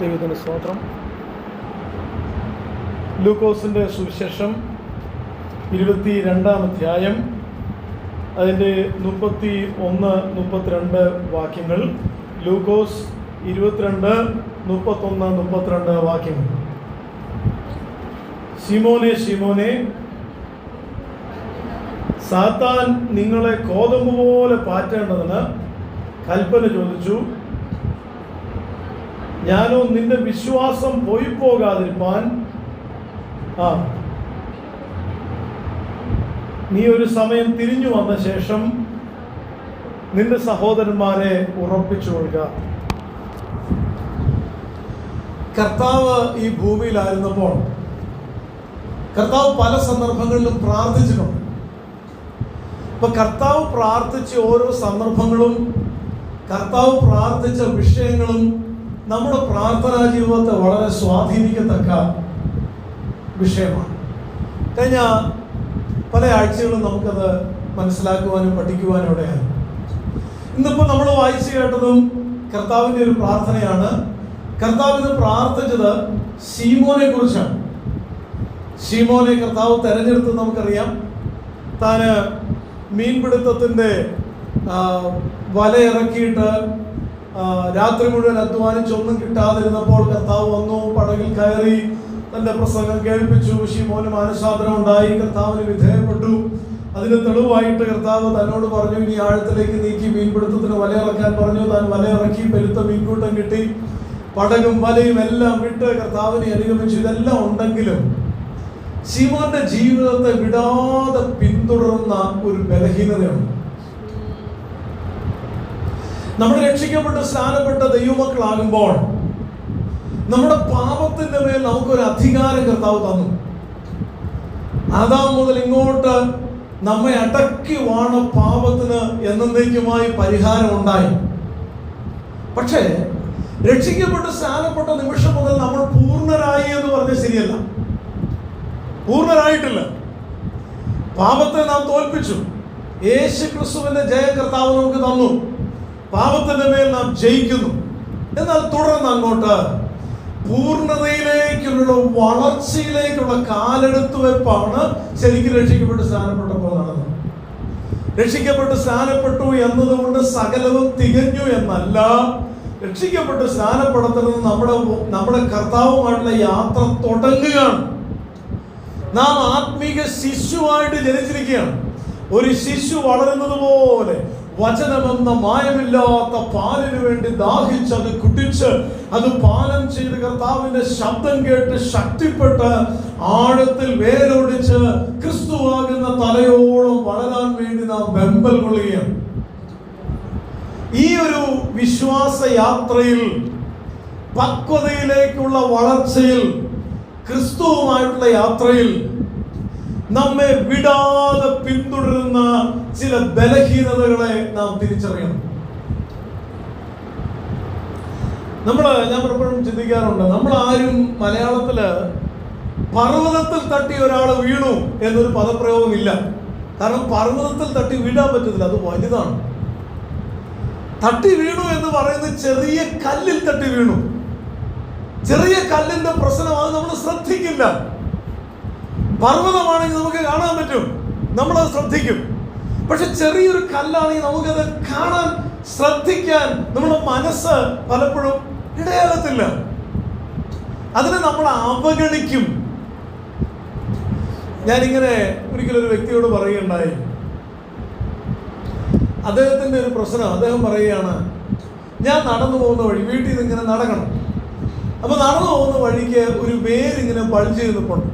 ദൈവത്തിന് സ്തോത്രം. ലൂക്കോസിൻ്റെ സുവിശേഷം 22-ാം അധ്യായം, അതിൻ്റെ 31-32 വാക്യങ്ങൾ. ലൂക്കോസ് 22, 31, 32 വാക്യങ്ങൾ. ശിമോനെ, ശിമോനെ, സാത്താൻ നിങ്ങളെ കോതമ്പ് പോലെ പാറ്റേണ്ടതിന് കൽപ്പന ചോദിച്ചു. ഞാനോ നിന്റെ വിശ്വാസം പോയി പോകാതിരിപ്പാൻ നീ ഒരു സമയം തിരിഞ്ഞു വന്ന ശേഷം നിന്റെ സഹോദരന്മാരെ ഉറപ്പിച്ചുകൊള്ളുക. കർത്താവ് ഈ ഭൂമിയിലായിരുന്നപ്പോൾ കർത്താവ് പല സന്ദർഭങ്ങളിലും പ്രാർത്ഥിച്ചിട്ടുണ്ട്. അപ്പൊ കർത്താവ് പ്രാർത്ഥിച്ച ഓരോ സന്ദർഭങ്ങളും, കർത്താവ് പ്രാർത്ഥിച്ച വിഷയങ്ങളും നമ്മുടെ പ്രാർത്ഥനാ ജീവിതത്തെ വളരെ സ്വാധീനിക്കത്തക്ക വിഷയമാണ്. കഴിഞ്ഞ പല ആഴ്ചകളും നമുക്കത് മനസ്സിലാക്കുവാനും പഠിക്കുവാനും ഇടയായി. ഇന്നിപ്പോൾ നമ്മൾ വായിച്ചു കേട്ടതും കർത്താവിൻ്റെ ഒരു പ്രാർത്ഥനയാണ്. കർത്താവിന് പ്രാർത്ഥിച്ചത് ശീമോനെ കുറിച്ചാണ്. ശീമോനെ കർത്താവ് തെരഞ്ഞെടുത്ത് നമുക്കറിയാം. താന് മീൻപിടുത്തത്തിൻ്റെ വല ഇറക്കിയിട്ട് രാത്രി മുഴുവൻ അധ്വാനിച്ചൊന്നും കിട്ടാതിരുന്നപ്പോൾ കർത്താവ് വന്നു, പടകിൽ കയറി തൻ്റെ പ്രസംഗം കേൾപ്പിച്ചു. ശീമോന് മാനസാന്തരം ഉണ്ടായി, കർത്താവിന് വിധേയപ്പെട്ടു. അതിന് തെളിവായിട്ട് കർത്താവ് തന്നോട് പറഞ്ഞു, ഇനി ആഴത്തിലേക്ക് നീക്കി മീൻപിടുത്തത്തിന് വലയിറക്കാൻ പറഞ്ഞു. താൻ വലയിറക്കി, പെരുത്ത മീൻകൂട്ടം കിട്ടി. പടകും വലയും എല്ലാം വിട്ട് കർത്താവിനെ അനുഗമിച്ചു. ഇതെല്ലാം ഉണ്ടെങ്കിലും ശീമോന്റെ ജീവിതത്തെ വിടാതെ പിന്തുടർന്ന ഒരു ബലഹീനതയുണ്ട്. നമ്മൾ രക്ഷിക്കപ്പെട്ട് സ്നാനപ്പെട്ട ദൈവമക്കളാകുമ്പോൾ നമ്മുടെ പാപത്തിന്റെ മേൽ നമുക്കൊരു അധികാരം കർത്താവ് തന്നു. ആദാം മുതൽ ഇങ്ങോട്ട് നമ്മെ അടക്കി വാണ പാപത്തിന് എന്നേക്കുമായി പരിഹാരം ഉണ്ടായി. പക്ഷേ രക്ഷിക്കപ്പെട്ട് സ്നാനപ്പെട്ട നിമിഷം മുതൽ നമ്മൾ പൂർണ്ണരായി എന്ന് പറഞ്ഞാൽ ശരിയല്ല. പൂർണ്ണരായിട്ടില്ല. പാപത്തെ നാം തോൽപ്പിച്ചു. യേശു ക്രിസ്തുവിന്റെ ജയ കർത്താവ് നമുക്ക് തന്നു. പാപത്തിന്റെ മേൽ നാം ജയിക്കുന്നു. എന്നാൽ തുടർന്ന് അങ്ങോട്ട് പൂർണ്ണതയിലേക്കുള്ള വളർച്ചയിലേക്കുള്ള കാലെടുത്തു വെപ്പാണ് ശരിക്കും രക്ഷിക്കപ്പെട്ട് സ്നാനപ്പെട്ടപ്പോൾ നടന്നത്. രക്ഷിക്കപ്പെട്ട് സ്നാനപ്പെട്ടു എന്നതുകൊണ്ട് സകലവും തികഞ്ഞു എന്നല്ല. രക്ഷിക്കപ്പെട്ട് സ്നാനപ്പെടുത്തുന്നത് നമ്മുടെ കർത്താവുമായിട്ടുള്ള യാത്ര തുടങ്ങുകയാണ്. നാം ആത്മീക ശിശുവായിട്ട് ജനിച്ചിരിക്കുകയാണ്. ഒരു ശിശു വളരുന്നത് പോലെ വചനമെന്ന മായമില്ലാത്ത പാലിനു വേണ്ടി ദാഹിച്ചത് കുടിച്ച് അത് പാനം ചെയ്ത് കർത്താവിന്റെ ശബ്ദം കേട്ട് ശക്തിപ്പെട്ട് ആഴത്തിൽ വേരൊടിച്ച് ക്രിസ്തുവാകുന്ന തലയോളം വളരാൻ വേണ്ടി നാം വെമ്പൽ കൊള്ളുകയാണ്. ഈ ഒരു വിശ്വാസ യാത്രയിൽ, പക്വതയിലേക്കുള്ള വളർച്ചയിൽ, ക്രിസ്തുവുമായിട്ടുള്ള യാത്രയിൽ നമ്മെ വിടാതെ പിന്തുടരുന്ന ചില ബലഹീനതകളെ നാം തിരിച്ചറിയണം. ഞാൻ പലപ്പോഴും ചിന്തിക്കാറുണ്ട്, നമ്മളാരും മലയാളത്തില് പർവ്വതത്തിൽ തട്ടി ഒരാൾ വീണു എന്നൊരു പദപ്രയോഗമില്ല. കാരണം പർവ്വതത്തിൽ തട്ടി വീഴാൻ പറ്റത്തില്ല, അത് വലുതാണ്. തട്ടി വീണു എന്ന് പറയുന്നത് ചെറിയ കല്ലിൽ തട്ടി വീണു. ചെറിയ കല്ലിന്റെ പ്രശ്നം അത് നമ്മൾ ശ്രദ്ധിക്കില്ല. പർവ്വതമാണെങ്കിൽ നമുക്ക് കാണാൻ പറ്റും, നമ്മളത് ശ്രദ്ധിക്കും. പക്ഷെ ചെറിയൊരു കല്ലാണെങ്കിൽ നമുക്കത് കാണാൻ, ശ്രദ്ധിക്കാൻ നമ്മുടെ മനസ്സ് പലപ്പോഴും ഇടയാകത്തില്ല. അതിനെ നമ്മൾ അവഗണിക്കും. ഞാനിങ്ങനെ ഒരിക്കലൊരു വ്യക്തിയോട് പറയുകയുണ്ടായി. അദ്ദേഹത്തിൻ്റെ ഒരു പ്രശ്നം, അദ്ദേഹം പറയുകയാണ്, ഞാൻ നടന്നു പോകുന്ന വഴി, വീട്ടിൽ നിന്ന് ഇങ്ങനെ നടക്കണം. അപ്പൊ നടന്നു പോകുന്ന വഴിക്ക് ഒരു വേരിങ്ങനെ ബൾജ് ചെയ്ത് നിൽപ്പുണ്ട്.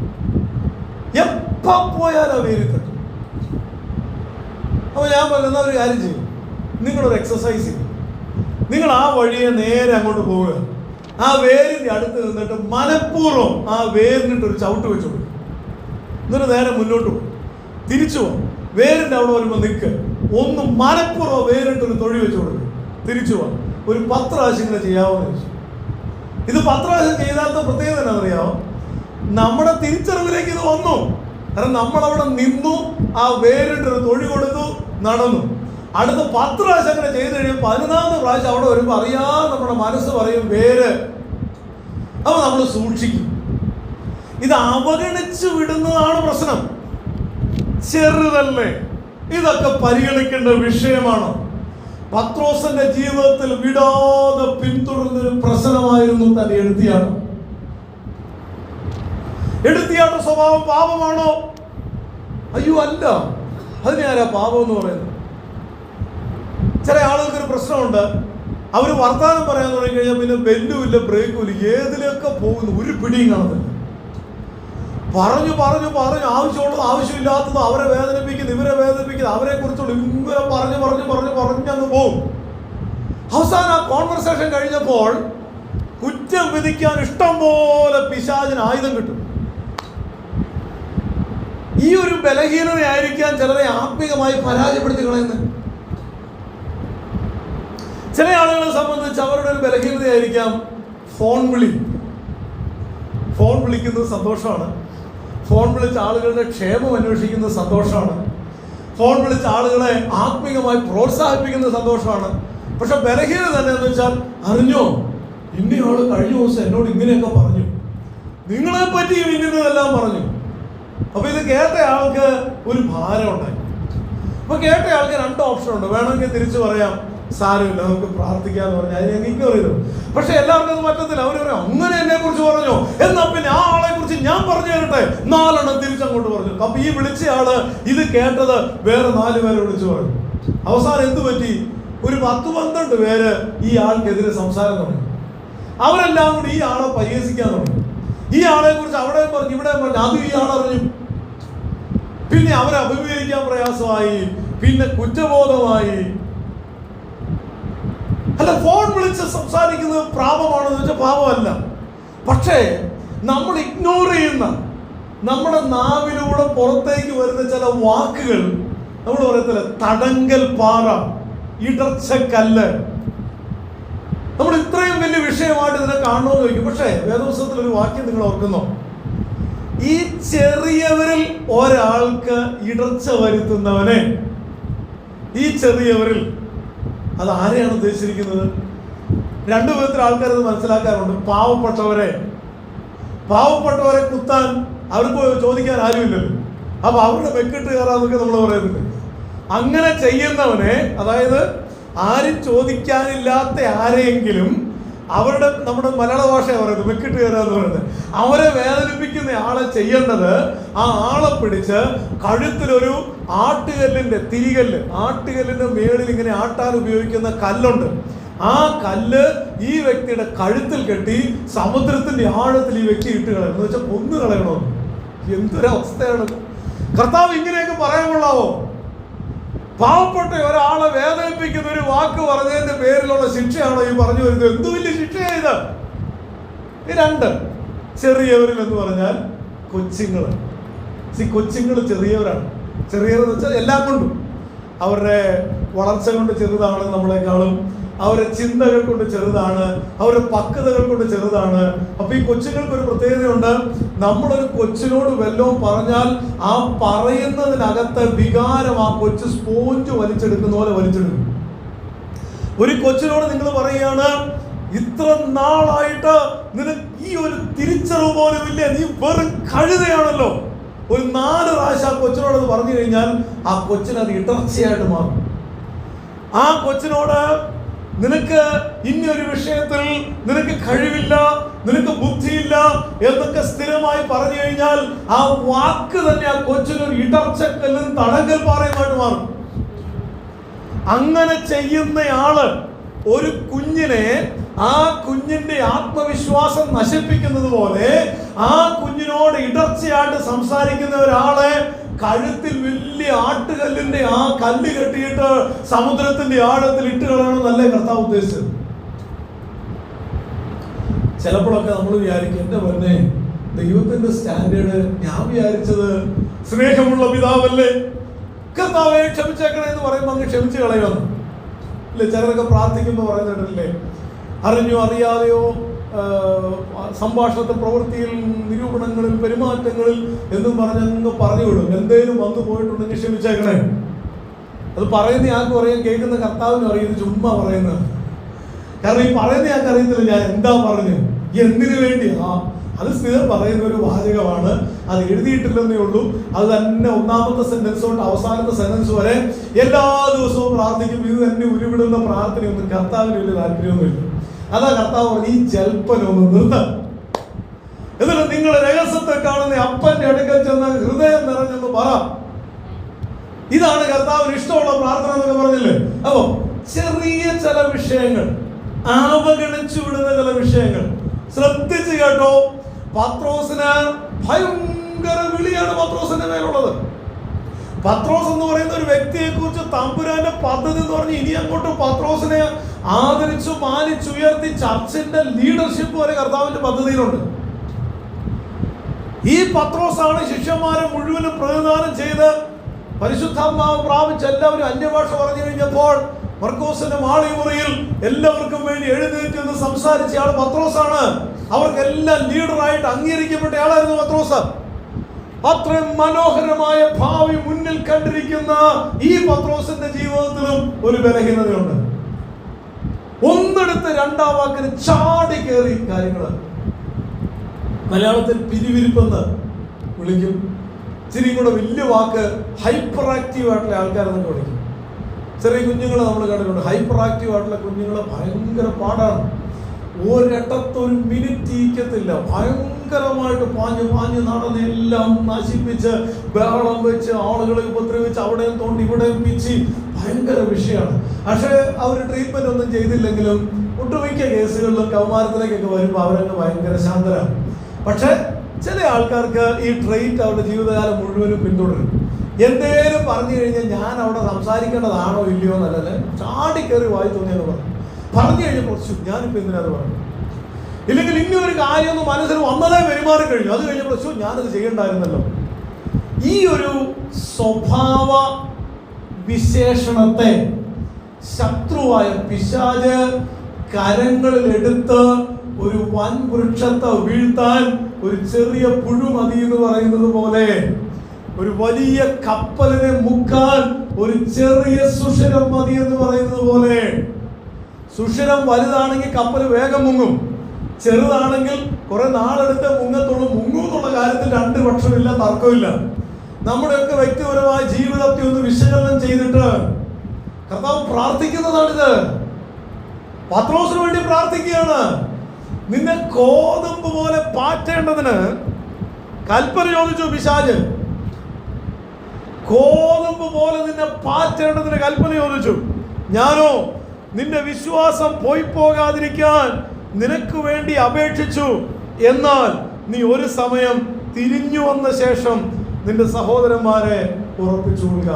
എപ്പോ പോയാലും ആ വേര് തട്ടും. അപ്പൊ ഞാൻ പറയുന്ന ഒരു കാര്യം ചെയ്യും, നിങ്ങളൊരു എക്സസൈസ് ചെയ്യും. നിങ്ങൾ ആ വഴിയെ നേരെ അങ്ങോട്ട് പോവുക. ആ വേരിന്റെ അടുത്ത് നിന്നിട്ട് മനഃപൂർവ്വം ആ വേരിനിട്ടൊരു ചവിട്ട് വെച്ചു കൊടുക്കും. എന്നിട്ട് നേരെ മുന്നോട്ട് പോകും, തിരിച്ചു പോകും. വേരിന്റെ അവിടെ വരുമ്പോൾ നിൽക്കുക. ഒന്ന് മനഃപൂർവ്വം വേരിട്ടൊരു തൊഴി വെച്ചു കൊടുക്കും, തിരിച്ചു പോവാം. ഒരു 10 പ്രാവശ്യം ഇങ്ങനെ ചെയ്യാമെന്ന് ചോദിച്ചു. ഇത് 10 പ്രാവശ്യം ചെയ്താത്ത പ്രത്യേകത എന്നാണെന്നറിയാമോ? നമ്മുടെ തിരിച്ചറിവിലേക്ക് ഇത് വന്നു. കാരണം നമ്മളവിടെ നിന്നു, ആ വേരിട്ടൊരു തൊഴി കൊടുത്തു, നടന്നു. അടുത്ത 10 പ്രാവശ്യം അങ്ങനെ ചെയ്ത് കഴിയുമ്പോൾ 11ാമത്തെ പ്രാവശ്യം അവിടെ വരുമ്പോൾ അറിയാതെ നമ്മുടെ മനസ്സ് പറയും വേര്. അപ്പൊ നമ്മൾ സൂക്ഷിക്കും. ഇത് അവഗണിച്ചു വിടുന്നതാണ് പ്രശ്നം. ചെറുതല്ലേ, ഇതൊക്കെ പരിഗണിക്കേണ്ട വിഷയമാണ്. പത്രോസിന്റെ ജീവിതത്തിൽ വിടാതെ പിന്തുടർന്നൊരു പ്രശ്നമായിരുന്നു തന്റെ എടുത്തിയാട്ടം. എടുത്തിയാട്ട സ്വഭാവം പാപമാണോ? അയ്യോ അല്ല. അതിനെ ആരാ പാപം എന്ന് പറയുന്നത്? ചില ആളുകൾക്കൊരു പ്രശ്നമുണ്ട്. അവർ വർത്തമാനം പറയാൻ തുടങ്ങി കഴിഞ്ഞാൽ പിന്നെ ബെല്ലുമില്ല, ബ്രേക്കുമില്ല, ഏതിലൊക്കെ പോകുന്നു, ഒരു പിടിയും കാണുന്നില്ല. പറഞ്ഞു പറഞ്ഞു പറഞ്ഞു ആവശ്യമുള്ളത് ആവശ്യമില്ലാത്തത് അവരെ വേദനിപ്പിക്കുന്നു, ഇവരെ വേദനിപ്പിക്കുന്നു, അവരെ കുറിച്ചുള്ള ഇങ്ങനെ പറഞ്ഞു പറഞ്ഞു പറഞ്ഞു പറഞ്ഞങ്ങ് പോകും. അവസാനം ആ കോൺവെർസേഷൻ കഴിഞ്ഞപ്പോൾ കുറ്റം വിധിക്കാൻ ഇഷ്ടം പോലെ പിശാചിന് ആയുധം കിട്ടും. ഈ ഒരു ബലഹീനതയായിരിക്കാം ചിലരെ ആത്മീകമായി പരാജയപ്പെടുത്തി കളയുന്നത്. ചില ആളുകളെ സംബന്ധിച്ച് അവരുടെ ഒരു ബലഹീനതയായിരിക്കാം ഫോൺ വിളി. ഫോൺ വിളിക്കുന്നത് സന്തോഷമാണ്. ഫോൺ വിളിച്ച ആളുകളുടെ ക്ഷേമം അന്വേഷിക്കുന്നത് സന്തോഷമാണ്. ഫോൺ വിളിച്ച ആളുകളെ ആത്മീകമായി പ്രോത്സാഹിപ്പിക്കുന്നത് സന്തോഷമാണ്. പക്ഷെ ബലഹീനത എന്താണെന്ന് വെച്ചാൽ, അറിഞ്ഞോ ഇന്നയാള് കഴിഞ്ഞ ദിവസം എന്നോട് ഇങ്ങനെയൊക്കെ പറഞ്ഞു, നിങ്ങളെ പറ്റിയും ഇങ്ങനെതെല്ലാം പറഞ്ഞു. അപ്പൊ ഇത് കേട്ട ആൾക്ക് ഒരു ഭാരം ഉണ്ടായി. അപ്പൊ കേട്ട ആൾക്ക് രണ്ട് ഓപ്ഷൻ ഉണ്ട്. വേണമെങ്കിൽ തിരിച്ചു പറയാം, സാരമില്ല നമുക്ക് പ്രാർത്ഥിക്കാന്ന് പറഞ്ഞാൽ അതിനെ ഇഗ്നോർ ചെയ്തു. പക്ഷെ എല്ലാവർക്കും അത് പറ്റത്തില്ല. അവർ പറയും, അങ്ങനെ എന്നെ കുറിച്ച് പറഞ്ഞോ, എന്നാ പിന്നെ ആ ആളെ കുറിച്ച് ഞാൻ പറഞ്ഞു തരട്ടെ. 4 എണ്ണം തിരിച്ചങ്ങോട്ട് പറഞ്ഞു. അപ്പൊ ഈ വിളിച്ച ആള് ഇത് കേട്ടത് വേറെ 4 പേരെ വിളിച്ചു പറഞ്ഞു. അവസാനം എന്തു പറ്റി? ഒരു 10-12 പേര് ഈ ആൾക്കെതിരെ സംസാരം തുടങ്ങി. അവരെല്ലാം കൂടി ഈ ആളെ പരിഹസിക്കാൻ തുടങ്ങി. ഈ ആളെ കുറിച്ച് അവിടെ പറഞ്ഞു ഇവിടെ പറഞ്ഞു, അത് ഈ ആളറിഞ്ഞു. പിന്നെ അവരെ അഭിമുഖീകരിക്കാൻ പ്രയാസമായി, പിന്നെ കുറ്റബോധമായി. അല്ല, ഫോൺ വിളിച്ച് സംസാരിക്കുന്നത് പാപമാണെന്ന് വെച്ചാൽ പാപമല്ല. പക്ഷേ നമ്മൾ ഇഗ്നോർ ചെയ്യുന്ന, നമ്മുടെ നാവിലൂടെ പുറത്തേക്ക് വരുന്ന ചില വാക്കുകൾ, നമ്മൾ പറയത്തില്ല തടങ്കൽ പാറ, ഇടർച്ചക്കല്ല്. നമ്മൾ ഇത്രയും വലിയ വിഷയമായിട്ട് ഇതിനെ കാണണമെന്ന് ചോദിക്കും. പക്ഷേ വേദപുസ്തകത്തിൽ ഒരു വാക്യം നിങ്ങൾ ഓർക്കുന്നോ? ഈ ചെറിയവരിൽ ഒരാൾക്ക് ഇടർച്ച വരുത്തുന്നവനെ, ഈ ചെറിയവരിൽ, അത് ആരെയാണ് ഉദ്ദേശിച്ചിരിക്കുന്നത്? 2 വിധത്തിൽ ആൾക്കാരത് മനസ്സിലാക്കാറുണ്ട്. പാവപ്പെട്ടവരെ കുത്താൻ അവർക്ക് ചോദിക്കാൻ ആരുമില്ലല്ലോ. അപ്പൊ അവരുടെ മെക്കിട്ട് കയറാന്നൊക്കെ നമ്മൾ പറയുന്നുണ്ട്. അങ്ങനെ ചെയ്യുന്നവനെ, അതായത് ആരും ചോദിക്കാനില്ലാത്ത ആരെയെങ്കിലും അവരുടെ, നമ്മുടെ മലയാള ഭാഷ പറയുന്നത് മെക്കിട്ട് കയറാന്ന് പറയുന്നത്, അവരെ വേദനിപ്പിക്കുന്ന ആളെ ചെയ്യേണ്ടത്, ആ ആളെ പിടിച്ച് കഴുത്തിലൊരു ആട്ടുകല്ലിന്റെ തിരികല്ല്, ആട്ടുകല്ലിന്റെ മേളിൽ ഇങ്ങനെ ആട്ടാൻ ഉപയോഗിക്കുന്ന കല്ലുണ്ട്. ആ കല്ല് ഈ വ്യക്തിയുടെ കഴുത്തിൽ കെട്ടി സമുദ്രത്തിന്റെ ആഴത്തിൽ ഈ വ്യക്തി ഇട്ട് കളയണം. എന്ന് വെച്ചാൽ കൊന്നു കളയണമെന്ന്. എന്തൊരവസ്ഥയാണ്! കർത്താവ് ഇങ്ങനെയൊക്കെ പറയാൻ കൊള്ളാവോ? പാവപ്പെട്ട ഒരാളെ വേദനിപ്പിക്കുന്ന ഒരു വാക്ക് പറഞ്ഞതിന്റെ പേരിലുള്ള ശിക്ഷയാണോ ഈ പറഞ്ഞു വരുന്നത്? എന്ത് വലിയ ശിക്ഷയായത്! ഈ 2 ചെറിയവരിൽ എന്ന് പറഞ്ഞാൽ കൊച്ചുങ്ങള്. കൊച്ചുങ്ങള് ചെറിയവരാണ്. ചെറിയവരെന്ന് വെച്ചാൽ എല്ലാം കൊണ്ടും, അവരുടെ വളർച്ച കൊണ്ട് ചെറുതാണ് നമ്മളെക്കാളും, അവരുടെ ചിന്തകൾ കൊണ്ട് ചെറുതാണ്, അവരുടെ പക്വതകൾ കൊണ്ട് ചെറുതാണ്. അപ്പൊ ഈ കൊച്ചുങ്ങൾക്ക് ഒരു പ്രത്യേകതയുണ്ട്. നമ്മളൊരു കൊച്ചിനോട് വല്ലതും പറഞ്ഞാൽ ആ പറയുന്നതിനകത്ത് വികാരം ആ കൊച്ചു സ്പോഞ്ച് വലിച്ചെടുക്കുന്ന പോലെ വലിച്ചെടുക്കും. ഒരു കൊച്ചിനോട് നിങ്ങൾ പറയുകയാണ്, ഇത്ര നാളായിട്ട് നിനക്ക് ഈ ഒരു തിരിച്ചറിവ് പോലും ഇല്ലേ, നീ വെറും കഴുതയാണല്ലോ. ഒരു 4 പ്രാവശ്യം ആ കൊച്ചിനോട് പറഞ്ഞു കഴിഞ്ഞാൽ ആ കൊച്ചിനത് ഇടർച്ചയായിട്ട് മാറും. ആ കൊച്ചിനോട് നിനക്ക് ഇനിയൊരു വിഷയത്തിൽ നിനക്ക് കഴിവില്ല, നിനക്ക് ബുദ്ധിയില്ല എന്നൊക്കെ സ്ഥിരമായി പറഞ്ഞു കഴിഞ്ഞാൽ ആ വാക്ക് തന്നെ ആ കൊച്ചിനൊരു ഇടർച്ചക്കല്ലും തടങ്കൽ പാറയുമായിട്ട് മാറും. അങ്ങനെ ചെയ്യുന്നയാള് ഒരു കുഞ്ഞിനെ, ആ കുഞ്ഞിന്റെ ആത്മവിശ്വാസം നശിപ്പിക്കുന്നത് പോലെ ആ കുഞ്ഞിനോട് ഇടർച്ചയായിട്ട് സംസാരിക്കുന്ന ഒരാളെ കഴുത്തിൽ വലിയ ആട്ടുകല്ലിന്റെ ആ കല്ല് കെട്ടിയിട്ട് സമുദ്രത്തിന്റെ ആഴത്തിൽ ഇട്ട് കളയണമെന്നല്ലേ കർത്താവ് ഉദ്ദേശിച്ചത്. ചിലപ്പോഴൊക്കെ നമ്മൾ വിചാരിക്കും, എന്റെ പറഞ്ഞേ ദൈവത്തിന്റെ സ്റ്റാൻഡേർഡ്, ഞാൻ വിചാരിച്ചത് സ്നേഹമുള്ള പിതാവല്ലേ, കർത്താവെ ക്ഷമിച്ചേക്കണേ എന്ന് പറയുമ്പോൾ അങ്ങ് ക്ഷമിച്ചു കളയുമെന്ന് അല്ലെ? ചിലരൊക്കെ പ്രാർത്ഥിക്കുമ്പോൾ പറയുന്നില്ലേ, അറിഞ്ഞോ അറിയാതെയോ സംഭാഷണത്തിൽ, പ്രവൃത്തിയിൽ, നിരൂപണങ്ങളിൽ, പെരുമാറ്റങ്ങളിൽ എന്നും പറഞ്ഞങ്ങ് പറഞ്ഞു വിടും. എന്തേലും വന്നു പോയിട്ടുണ്ടെങ്കിൽ ക്ഷമിച്ചേക്കണേ. അത് പറയുന്ന ആൾക്കും അറിയാം, കേൾക്കുന്ന കർത്താവിനും അറിയാം, ഇത് ചുമ്മാ പറയുന്നത്. കാരണം ഈ പറയുന്ന ആൾക്ക് അറിയത്തില്ല ഞാൻ എന്താ പറഞ്ഞു. എന്തിനു വേണ്ടിയാ? അത് സ്ഥിരം പറയുന്ന ഒരു വാചകമാണ്. അത് എഴുതിയിട്ടില്ലെന്നേ ഉള്ളൂ. അത് തന്നെ ഒന്നാമത്തെ സെന്റൻസ് തൊട്ട് അവസാനത്തെ സെന്റൻസ് വരെ എല്ലാ ദിവസവും പ്രാർത്ഥിക്കും. ഇത് തന്നെ ഉരുവിടുന്ന പ്രാർത്ഥനയൊന്നും കർത്താവിന് വലിയ താല്പര്യമൊന്നുമില്ല. അതാ കർത്താവ് പറഞ്ഞു, ഈ ജൽപ്പനൊന്ന് നിർത്താം. എന്നിട്ട് നിങ്ങൾ രഹസ്യത്തെ കാണുന്ന അപ്പന്റെ അടുക്കൽ ചെന്ന് ഹൃദയം നിറഞ്ഞെന്ന് പറ. ഇതാണ് കർത്താവിന് ഇഷ്ടമുള്ള പ്രാർത്ഥന എന്നൊക്കെ പറഞ്ഞില്ലേ? അപ്പോ ചെറിയ ചില വിഷയങ്ങൾ, അവഗണിച്ചു വിടുന്ന ചില വിഷയങ്ങൾ ശ്രദ്ധിച്ച് കേട്ടോ. പത്രോസിന് ഭയങ്കര വിളിയാണ് പത്രോസിന്റെ മേലുള്ളത്. പത്രോസ് എന്ന് പറയുന്ന ഒരു വ്യക്തിയെ കുറിച്ച് തമ്പുരാന്റെ പദ്ധതി എന്ന് പറഞ്ഞ് ഇനി അങ്ങോട്ട് പത്രോസിനെ ആദരിച്ചു മാനിച്ചുയർത്തി ചർച്ചിന്റെ ലീഡർഷിപ്പ് വരെ കർത്താവിന്റെ പദ്ധതിയിലുണ്ട്. ഈ പത്രോസാണ് ശിഷ്യന്മാരെ മുഴുവനും പ്രതിദാനം ചെയ്ത് പരിശുദ്ധാത്മാവ് പ്രാപിച്ച് എല്ലാവരും അന്യഭാഷ പറഞ്ഞു കഴിഞ്ഞപ്പോൾ മർക്കോസിന്റെ മാളിമുറിയിൽ എല്ലാവർക്കും വേണ്ടി എഴുന്നേറ്റ് എന്ന് സംസാരിച്ച ആൾ പത്രോസാണ്. അവർക്കെല്ലാം ലീഡറായിട്ട് അംഗീകരിക്കപ്പെട്ട ആളായിരുന്നു പത്രോസ്. അത്രയും മനോഹരമായ ഭാവി മുന്നിൽ കണ്ടിരിക്കുന്ന ഈ പത്രോസിന്റെ ജീവിതത്തിലും ഒരു ബലഹീനതയുണ്ട്. ഒന്നെടുത്ത് രണ്ടാം വാക്കിന് ചാടി കയറി കാര്യങ്ങൾ. മലയാളത്തിൽ പിരിവിരിപ്പെന്ന് വിളിക്കും. ഇച്ചിരി കൂടെ വലിയ വാക്ക് ഹൈപ്പർ ആക്റ്റീവ് ആയിട്ടുള്ള ആൾക്കാരെന്നൊക്കെ വിളിക്കും. ചെറിയ കുഞ്ഞുങ്ങളെ നമ്മൾ കണ്ടിട്ടുണ്ട്. ഹൈപ്പർ ആക്റ്റീവ് ആയിട്ടുള്ള കുഞ്ഞുങ്ങളെ ഭയങ്കര പാടാണ്. ഒരിടത്തൊരു മിനിറ്റ് ഇരിക്കത്തില്ല. ഭയങ്കരമായിട്ട് പാഞ്ഞു നടന്ന് എല്ലാം നശിപ്പിച്ച് ബഹളം വെച്ച് ആളുകളെ ഉപദ്രവിച്ച് അവിടെയും തോണ്ടി ഇവിടെയും പിച്ച് ഭയങ്കര വിഷയമാണ്. പക്ഷേ അവർ ട്രീറ്റ്മെന്റ് ഒന്നും ചെയ്തില്ലെങ്കിലും ഒട്ടുമിക്ക കേസുകളിലും കൗമാരത്തിലേക്കൊക്കെ വരുമ്പോൾ അവരങ്ങ് ഭയങ്കര ശാന്തരാണ്. പക്ഷെ ചില ആൾക്കാർക്ക് ഈ ട്രെയിറ്റ് അവരുടെ ജീവിതകാലം മുഴുവനും പിന്തുടരും. എന്തേലും പറഞ്ഞു കഴിഞ്ഞാൽ ഞാൻ അവിടെ സംസാരിക്കേണ്ടതാണോ ഇല്ലയോ എന്നല്ലേ ചാടിക്കയറി വായി തോന്നിയെന്ന് പറഞ്ഞു കഴിഞ്ഞപ്പോൾ ഞാനിപ്പോൾ എന്തിനാ അത് പറഞ്ഞു. ഇല്ലെങ്കിൽ ഇന്നൊരു കാര്യമൊന്നും മനസ്സിൽ വന്നതേ പെരുമാറി കഴിഞ്ഞു. അത് കഴിഞ്ഞപ്പോൾ ഞാനത് ചെയ്യണ്ടായിരുന്നല്ലോ. ഈ ഒരു സ്വഭാവ വിശേഷണത്തെ ശത്രുവായ പിശാച് കരങ്ങളിൽ എടുത്ത് ഒരു വൻ വൃക്ഷത്തെ വീഴ്ത്താൻ ഒരു ചെറിയ പുഴു മതി എന്ന് പറയുന്നത് പോലെ, ഒരു വലിയ കപ്പലിനെ മുക്കാൻ ഒരു ചെറിയ സുഷിരം മതി എന്ന് പറയുന്നത് പോലെ, സുഷിരം വലുതാണെങ്കിൽ കപ്പൽ വേഗം മുങ്ങും, ചെറുതാണെങ്കിൽ കുറെ നാളെടുത്ത് മുങ്ങത്തുള്ളൂ. മുങ്ങും എന്നുള്ള കാര്യത്തിൽ രണ്ട് പക്ഷമില്ല, തർക്കമില്ല. നമ്മുടെയൊക്കെ വ്യക്തിപരമായ ജീവിതത്തെ ഒന്ന് വിശകലനം ചെയ്തിട്ട് കർത്താവ് പ്രാർത്ഥിക്കുന്നതാണിത്. പത്രോസിന് വേണ്ടി പ്രാർത്ഥിക്കുകയാണ്. നിന്നെ കോതമ്പ് പോലെ പാറ്റേണ്ടതിന് കൽപ്പന ചോദിച്ചു പിശാച്. കോതമ്പ് പോലെ നിന്നെ പാറ്റേണ്ടതിന് കൽപ്പന ചോദിച്ചു. ഞാനോ നിന്റെ വിശ്വാസം പോയി പോകാതിരിക്കാൻ നിനക്ക് വേണ്ടി അപേക്ഷിച്ചു. എന്നാൽ നീ ഒരു സമയം തിരിഞ്ഞു വന്ന ശേഷം നിന്റെ സഹോദരന്മാരെ ഉറപ്പിച്ചുകൊള്ളുക.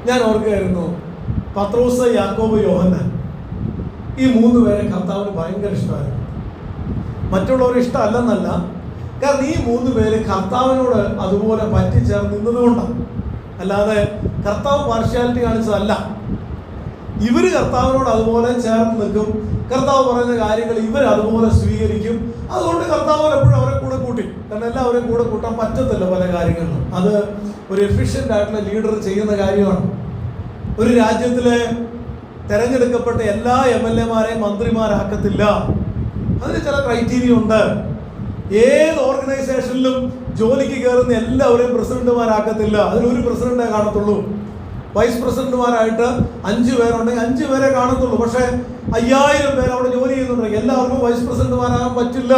ഞാൻ ഓർക്കുകയായിരുന്നു, പത്രോസ്, യാക്കോബ്, യോഹന്നാൻ, ഈ മൂന്ന് പേരെ കർത്താവിന് ഭയങ്കര ഇഷ്ടമായിരുന്നു. മറ്റുള്ളവരെ ഇഷ്ടമല്ലെന്നല്ല, കാരണം ഈ മൂന്ന് പേര് കർത്താവിനോട് അതുപോലെ പറ്റിച്ചേർന്ന് നിന്നതുകൊണ്ടാണ്. അല്ലാതെ കർത്താവ് പാർഷ്യാലിറ്റി കാണിച്ചതല്ല. ഇവര് കർത്താവിനോട് അതുപോലെ ചേർന്ന് നിൽക്കും. കർത്താവ് പറയുന്ന കാര്യങ്ങൾ ഇവർ അതുപോലെ സ്വീകരിക്കും. അതുകൊണ്ട് കർത്താവ് എപ്പോഴും അവരെ കൂടെ കൂട്ടി. കാരണം എല്ലാവരെയും കൂടെ കൂട്ടാൻ പറ്റത്തില്ല പല കാര്യങ്ങളിലും. അത് ഒരു എഫിഷ്യൻ്റ് ആയിട്ടുള്ള ലീഡർ ചെയ്യുന്ന കാര്യമാണ്. ഒരു രാജ്യത്തിലെ തെരഞ്ഞെടുക്കപ്പെട്ട എല്ലാ MLA-മാരെയും മന്ത്രിമാരാക്കത്തില്ല. അതിന് ചില ക്രൈറ്റീരിയ ഉണ്ട്. ഏത് ഓർഗനൈസേഷനിലും ജോലിക്ക് കയറുന്ന എല്ലാവരെയും പ്രസിഡന്റുമാരാക്കത്തില്ല. അതിലൊരു പ്രസിഡന്റേ കാണത്തുള്ളൂ. വൈസ് പ്രസിഡന്റുമാരായിട്ട് 5 പേരുണ്ടെങ്കിൽ 5 പേരെ കാണത്തുള്ളൂ. പക്ഷെ 5000 പേര് അവിടെ ജോലി ചെയ്യുന്നുണ്ടെങ്കിൽ എല്ലാവർക്കും വൈസ് പ്രസിഡന്റുമാരാകാൻ പറ്റില്ല.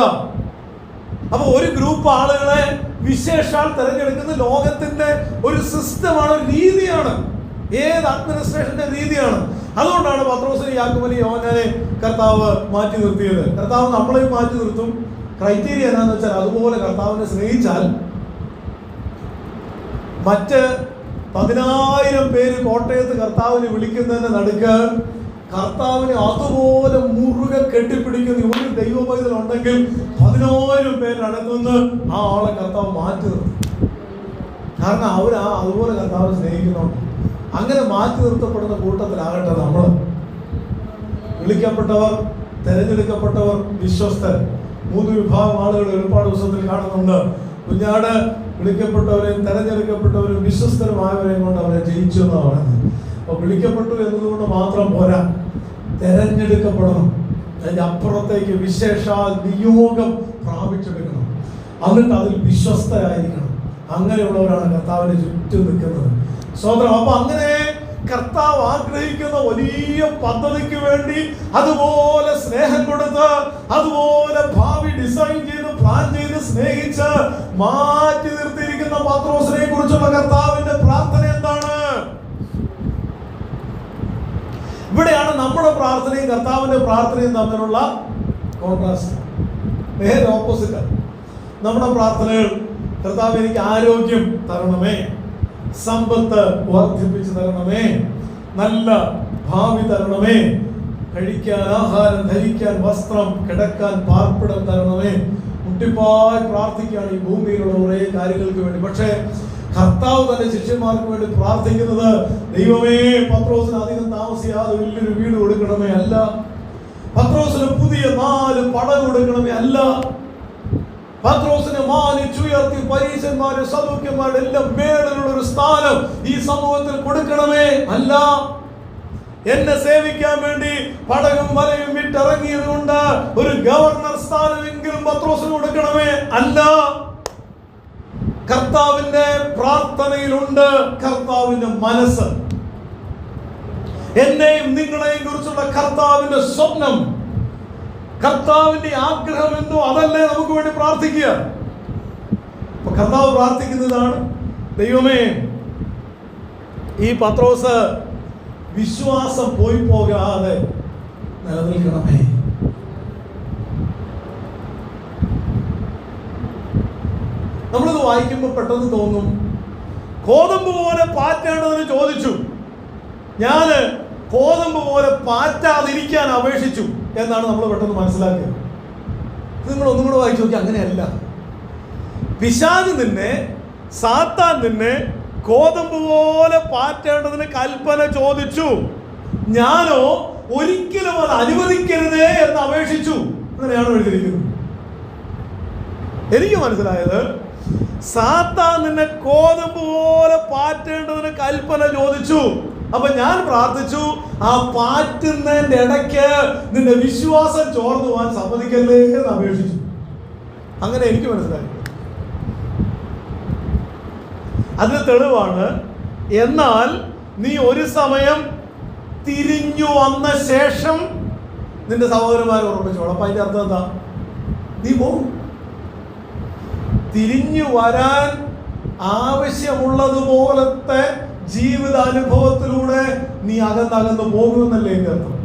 അപ്പൊ ഒരു ഗ്രൂപ്പ് ആളുകളെ വിശേഷാൽ തെരഞ്ഞെടുക്കുന്ന ലോകത്തിന്റെ ഒരു സിസ്റ്റമാണ്, ഒരു രീതിയാണ്. ഏത് അഡ്മിനിസ്ട്രേഷന്റെ രീതിയാണ്. അതുകൊണ്ടാണ് പത്രോസിനെ, യാക്കോബിനെ, യോഹന്നാനെ കർത്താവ് മാറ്റി നിർത്തിയത്. കർത്താവ് നമ്മളെയും മാറ്റി നിർത്തും. ക്രൈറ്റീരിയ എന്താണെന്ന് വെച്ചാൽ, അതുപോലെ കർത്താവിനെ സ്നേഹിച്ചാൽ മറ്റ് 10,000 പേര് കോട്ടയത്ത് കർത്താവിനെ വിളിക്കുന്നതിന്റെ നടുക്ക് കർത്താവിനെ അതുപോലെ മുറുകെ കെട്ടിപ്പിടിക്കുന്ന ഒരു ദൈവ പൈതൽ ഉണ്ടെങ്കിൽ 10,000 പേരടുത്തുനിന്ന് ആ ആളെ കർത്താവ് മാറ്റി നിർത്തും. കാരണം അതുപോലെ കർത്താവിനെ സ്നേഹിക്കുന്നുണ്ട്. അങ്ങനെ മാറ്റി നിർത്തപ്പെടുന്ന കൂട്ടത്തിലാകട്ടെ നമ്മൾ. വിളിക്കപ്പെട്ടവർ, തെരഞ്ഞെടുക്കപ്പെട്ടവർ, വിശ്വസ്തർ, 3 വിഭാഗം ആളുകൾ ഒരുപാട് ദിവസത്തിൽ കാണുന്നുണ്ട്. കുഞ്ഞാട് വിളിക്കപ്പെട്ടവരെയും തെരഞ്ഞെടുക്കപ്പെട്ടവരും വിശ്വസ്തരുമായവരെയും കൊണ്ട് അവരെ ജയിച്ചു എന്നാണ് പറയുന്നത്. അപ്പോൾ വിളിക്കപ്പെട്ടു എന്നതുകൊണ്ട് മാത്രം പോരാ, തെരഞ്ഞെടുക്കപ്പെടണം. അതിൻ്റെ അപ്പുറത്തേക്ക് വിശേഷാൽ നിയോഗം പ്രാപിച്ചെടുക്കണം. എന്നിട്ട് അതിൽ വിശ്വസ്തരായിരിക്കണം. അങ്ങനെയുള്ളവരാണ് കർത്താവിന്റെ ചുറ്റും നിൽക്കുന്നത്. സ്വതന്ത്രം. അപ്പൊ അങ്ങനെ കർത്താവ് ആഗ്രഹിക്കുന്ന വലിയ പദ്ധതിക്ക് വേണ്ടി അതുപോലെ സ്നേഹം കൊടുത്ത്, അതുപോലെ ഭാവി ഡിസൈൻ ചെയ്ത് പ്ലാൻ ചെയ്ത് സ്നേഹിച്ച് മാറ്റി നിർത്തിയിരിക്കുന്ന പത്രോസിനെ കുറിച്ചുള്ള കർത്താവിന്റെ പ്രാർത്ഥന എന്താണ്? ഇവിടെയാണ് നമ്മുടെ പ്രാർത്ഥനയും കർത്താവിന്റെ പ്രാർത്ഥനയും തമ്മിലുള്ള കോൺട്രാസ്റ്റ്. നേരെ ഓപ്പോസിറ്റ്. നമ്മുടെ പ്രാർത്ഥനകൾ, കർത്താവ് എനിക്ക് ആരോഗ്യം തരണമേ, സമ്പത്ത് വർദ്ധിപ്പിച്ചു തരണമേ, നല്ല ഭാവി തരണമേ, കഴിക്കാൻ ആഹാരം, ധരിക്കാൻ വസ്ത്രം, കിടക്കാൻ പാർപ്പിടം തരണമേ. മുട്ടിപ്പായി പ്രാർത്ഥിക്കുകയാണ് ഈ ഭൂമിയിലുള്ള കുറേ കാര്യങ്ങൾക്ക് വേണ്ടി. പക്ഷേ കർത്താവ് തന്റെ ശിഷ്യന്മാർക്ക് വേണ്ടി പ്രാർത്ഥിക്കുന്നത്, ദൈവമേ പത്രോസിന് അധികം താമസിയാതെ വലിയൊരു വീട് കൊടുക്കണമേ അല്ല, പത്രോസിന് പുതിയ 4 പടം കൊടുക്കണമേ അല്ല, പത്രോസിനെ മാനിച്ചുയർത്തി പരീശന്മാരും സദൂക്യന്മാരുടെ എല്ലാം മേളിലുള്ള ഒരു സ്ഥാനം ഈ സമൂഹത്തിൽ കൊടുക്കണമേ അല്ല, എന്നെ സേവിക്കാൻ വേണ്ടി പടകും വലയും വിട്ടിറങ്ങിയത് കൊണ്ട് ഒരു ഗവർണർ സ്ഥാനമെങ്കിലും പത്രോസിന് കൊടുക്കണമേ അല്ല. കർത്താവിന്റെ പ്രാർത്ഥനയിലുണ്ട് കർത്താവിന്റെ മനസ്സ്. എന്നെയും നിങ്ങളെയും കുറിച്ചുള്ള കർത്താവിന്റെ സ്വപ്നം, കർത്താവിന്റെ ആഗ്രഹം എന്തോ അതല്ലേ നമുക്ക് വേണ്ടി പ്രാർത്ഥിക്കുക. അപ്പൊ കർത്താവ് പ്രാർത്ഥിക്കുന്നതാണ്, ദൈവമേ ഈ പത്രോസ് വിശ്വാസം പോയി പോകാതെ നിലനിൽക്കണമേ. നമ്മളിത് വായിക്കുമ്പോൾ പെട്ടെന്ന് തോന്നും, കോതമ്പ് പോലെ പാറ്റേണ്ടതിന് ചോദിച്ചു, ഞാന് കോതമ്പ് പോലെ പാറ്റാതിരിക്കാൻ അപേക്ഷിച്ചു എന്നാണ് നമ്മൾ പെട്ടെന്ന് മനസ്സിലാക്കിയത്. നിങ്ങൾ ഒന്നും കൂടെ വായിച്ചു നോക്കി. അങ്ങനെയല്ല. പിശാച് നിന്നെ, സാത്താൻ നിന്നെ കോതമ്പ് പോലെ പാറ്റേണ്ടതിന് കൽപ്പന ചോദിച്ചു, ഞാനോ ഒരിക്കലും അത് അനുവദിക്കരുതേ എന്ന് അപേക്ഷിച്ചു. അങ്ങനെയാണ് എഴുതിയിരിക്കുന്നത്. എനിക്ക് മനസ്സിലായത്, സാത്താൻ നിന്നെ കോതമ്പ് പോലെ പാറ്റേണ്ടതിന് കൽപ്പന ചോദിച്ചു, അപ്പൊ ഞാൻ പ്രാർത്ഥിച്ചു, ആ പാറ്റുന്നതിന്റെ ഇടയ്ക്ക് നിന്റെ വിശ്വാസം ചോർന്നു പോകാൻ സമ്മതിക്കല്ലേ എന്ന് അപേക്ഷിച്ചു. അങ്ങനെ എനിക്ക് മനസ്സിലായി. അതിന് തെളിവാണ്, എന്നാൽ നീ ഒരു സമയം തിരിഞ്ഞു വന്ന ശേഷം നിന്റെ സഹോദരന്മാരെ ഓർമ്മിച്ചോളാം. അപ്പൊ അതിന്റെ അർത്ഥം എന്താ? നീ പോകും. തിരിഞ്ഞു വരാൻ ആവശ്യമുള്ളതുപോലത്തെ ജീവിതാനുഭവത്തിലൂടെ നീ അകന്നകന്ന് പോകുമെന്നല്ലേ എന്റെ അർത്ഥം.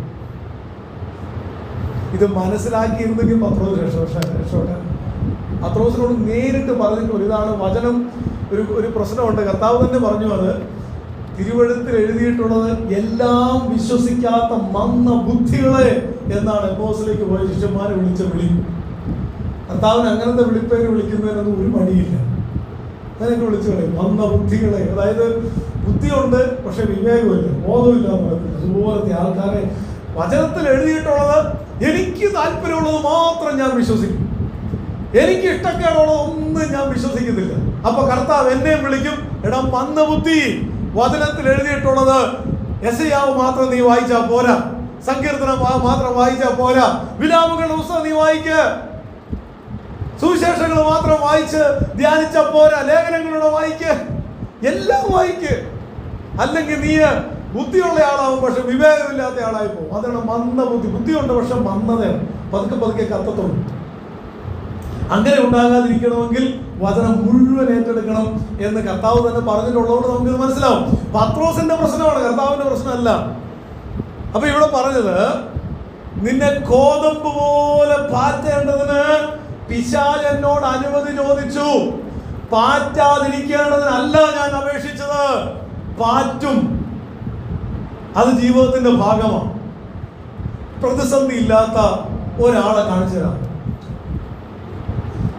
ഇത് മനസ്സിലാക്കിയിരുന്നെങ്കിൽ പത്രോസ് രക്ഷപ്പെട്ടെ. പത്രോസിനോട് നേരിട്ട് പറഞ്ഞിട്ട്, ഇതാണ് വചനം. ഒരു പ്രശ്നമുണ്ട്. കർത്താവ് തന്നെ പറഞ്ഞു, അത് തിരുവെഴുത്തിൽ എഴുതിയിട്ടുള്ളത് എല്ലാം വിശ്വസിക്കാത്ത മന്ന ബുദ്ധികളെ എന്നാണ് എപ്പോസിലേക്ക് പോയ ശിഷ്യന്മാരെ വിളിച്ച വിളി. കർത്താവിന് അങ്ങനത്തെ വിളിപ്പേര് വിളിക്കുന്നതിനൊന്നും ഒരു മടിയില്ല. അങ്ങനെയൊക്കെ വിളിച്ചു കളയും, മന്ന ബുദ്ധികളെ. അതായത് ബുദ്ധിയുണ്ട് പക്ഷെ വിവേകമില്ല, ബോധമില്ല എന്ന് പറയത്തില്ല. അതുപോലത്തെ ആൾക്കാരെ വചനത്തിൽ എഴുതിയിട്ടുള്ളത് എനിക്ക് താല്പര്യമുള്ളത് മാത്രം ഞാൻ വിശ്വസിക്കും, എനിക്ക് ഇഷ്ടക്കേടുള്ളത് ഒന്നും ഞാൻ വിശ്വസിക്കുന്നില്ല. അപ്പൊ കർത്താവ് എന്നെയും വിളിക്കും, എടാ മന്ന ബുദ്ധി, വചനത്തിൽ എഴുതിയിട്ടുള്ളത് യെശയ്യാവ് മാത്രം നീ വായിച്ചാ പോരാ, സങ്കീർത്തനം മാത്രം വായിച്ചാ പോരാ, വിലാപങ്ങളുടെ പുസ്തകം നീ വായിക്ക്, സുവിശേഷങ്ങൾ മാത്രം വായിച്ച് ധ്യാനിച്ച പോരാ, ലേഖനങ്ങളുടെ വായിക്ക്, എല്ലാം വായിക്ക്. അല്ലെങ്കിൽ നീ ബുദ്ധിയുള്ള ആളാവും പക്ഷെ വിവേകമില്ലാത്ത ആളായി പോകും. അതാണ് മന്ദ ബുദ്ധി. ബുദ്ധിയുണ്ട് പക്ഷെ മന്ദതയാണ്, പതുക്കെ പതുക്കെ കത്തത്തുള്ളൂ. അങ്ങനെ ഉണ്ടാകാതിരിക്കണമെങ്കിൽ വചനം മുഴുവൻ ഏറ്റെടുക്കണം എന്ന് കർത്താവ് തന്നെ പറഞ്ഞിട്ടുള്ളതുകൊണ്ട് നമുക്കിത് മനസ്സിലാവും. പത്രോസിന്റെ പ്രശ്നമാണ്, കർത്താവിന്റെ പ്രശ്നമല്ല. അപ്പൊ ഇവിടെ പറഞ്ഞത്, നിന്നെ കോതമ്പ് പോലെ പാറ്റേണ്ടതിന് പിശാച് എന്നോട് അനുമതി ചോദിച്ചു, പാറ്റാതിരിക്കേണ്ടതിനല്ല ഞാൻ അപേക്ഷിച്ചത്. പാറ്റും, അത് ജീവിതത്തിന്റെ ഭാഗമാണ്. പ്രതിസന്ധി ഇല്ലാത്ത ഒരാളെ കാണിച്ചു തരാം,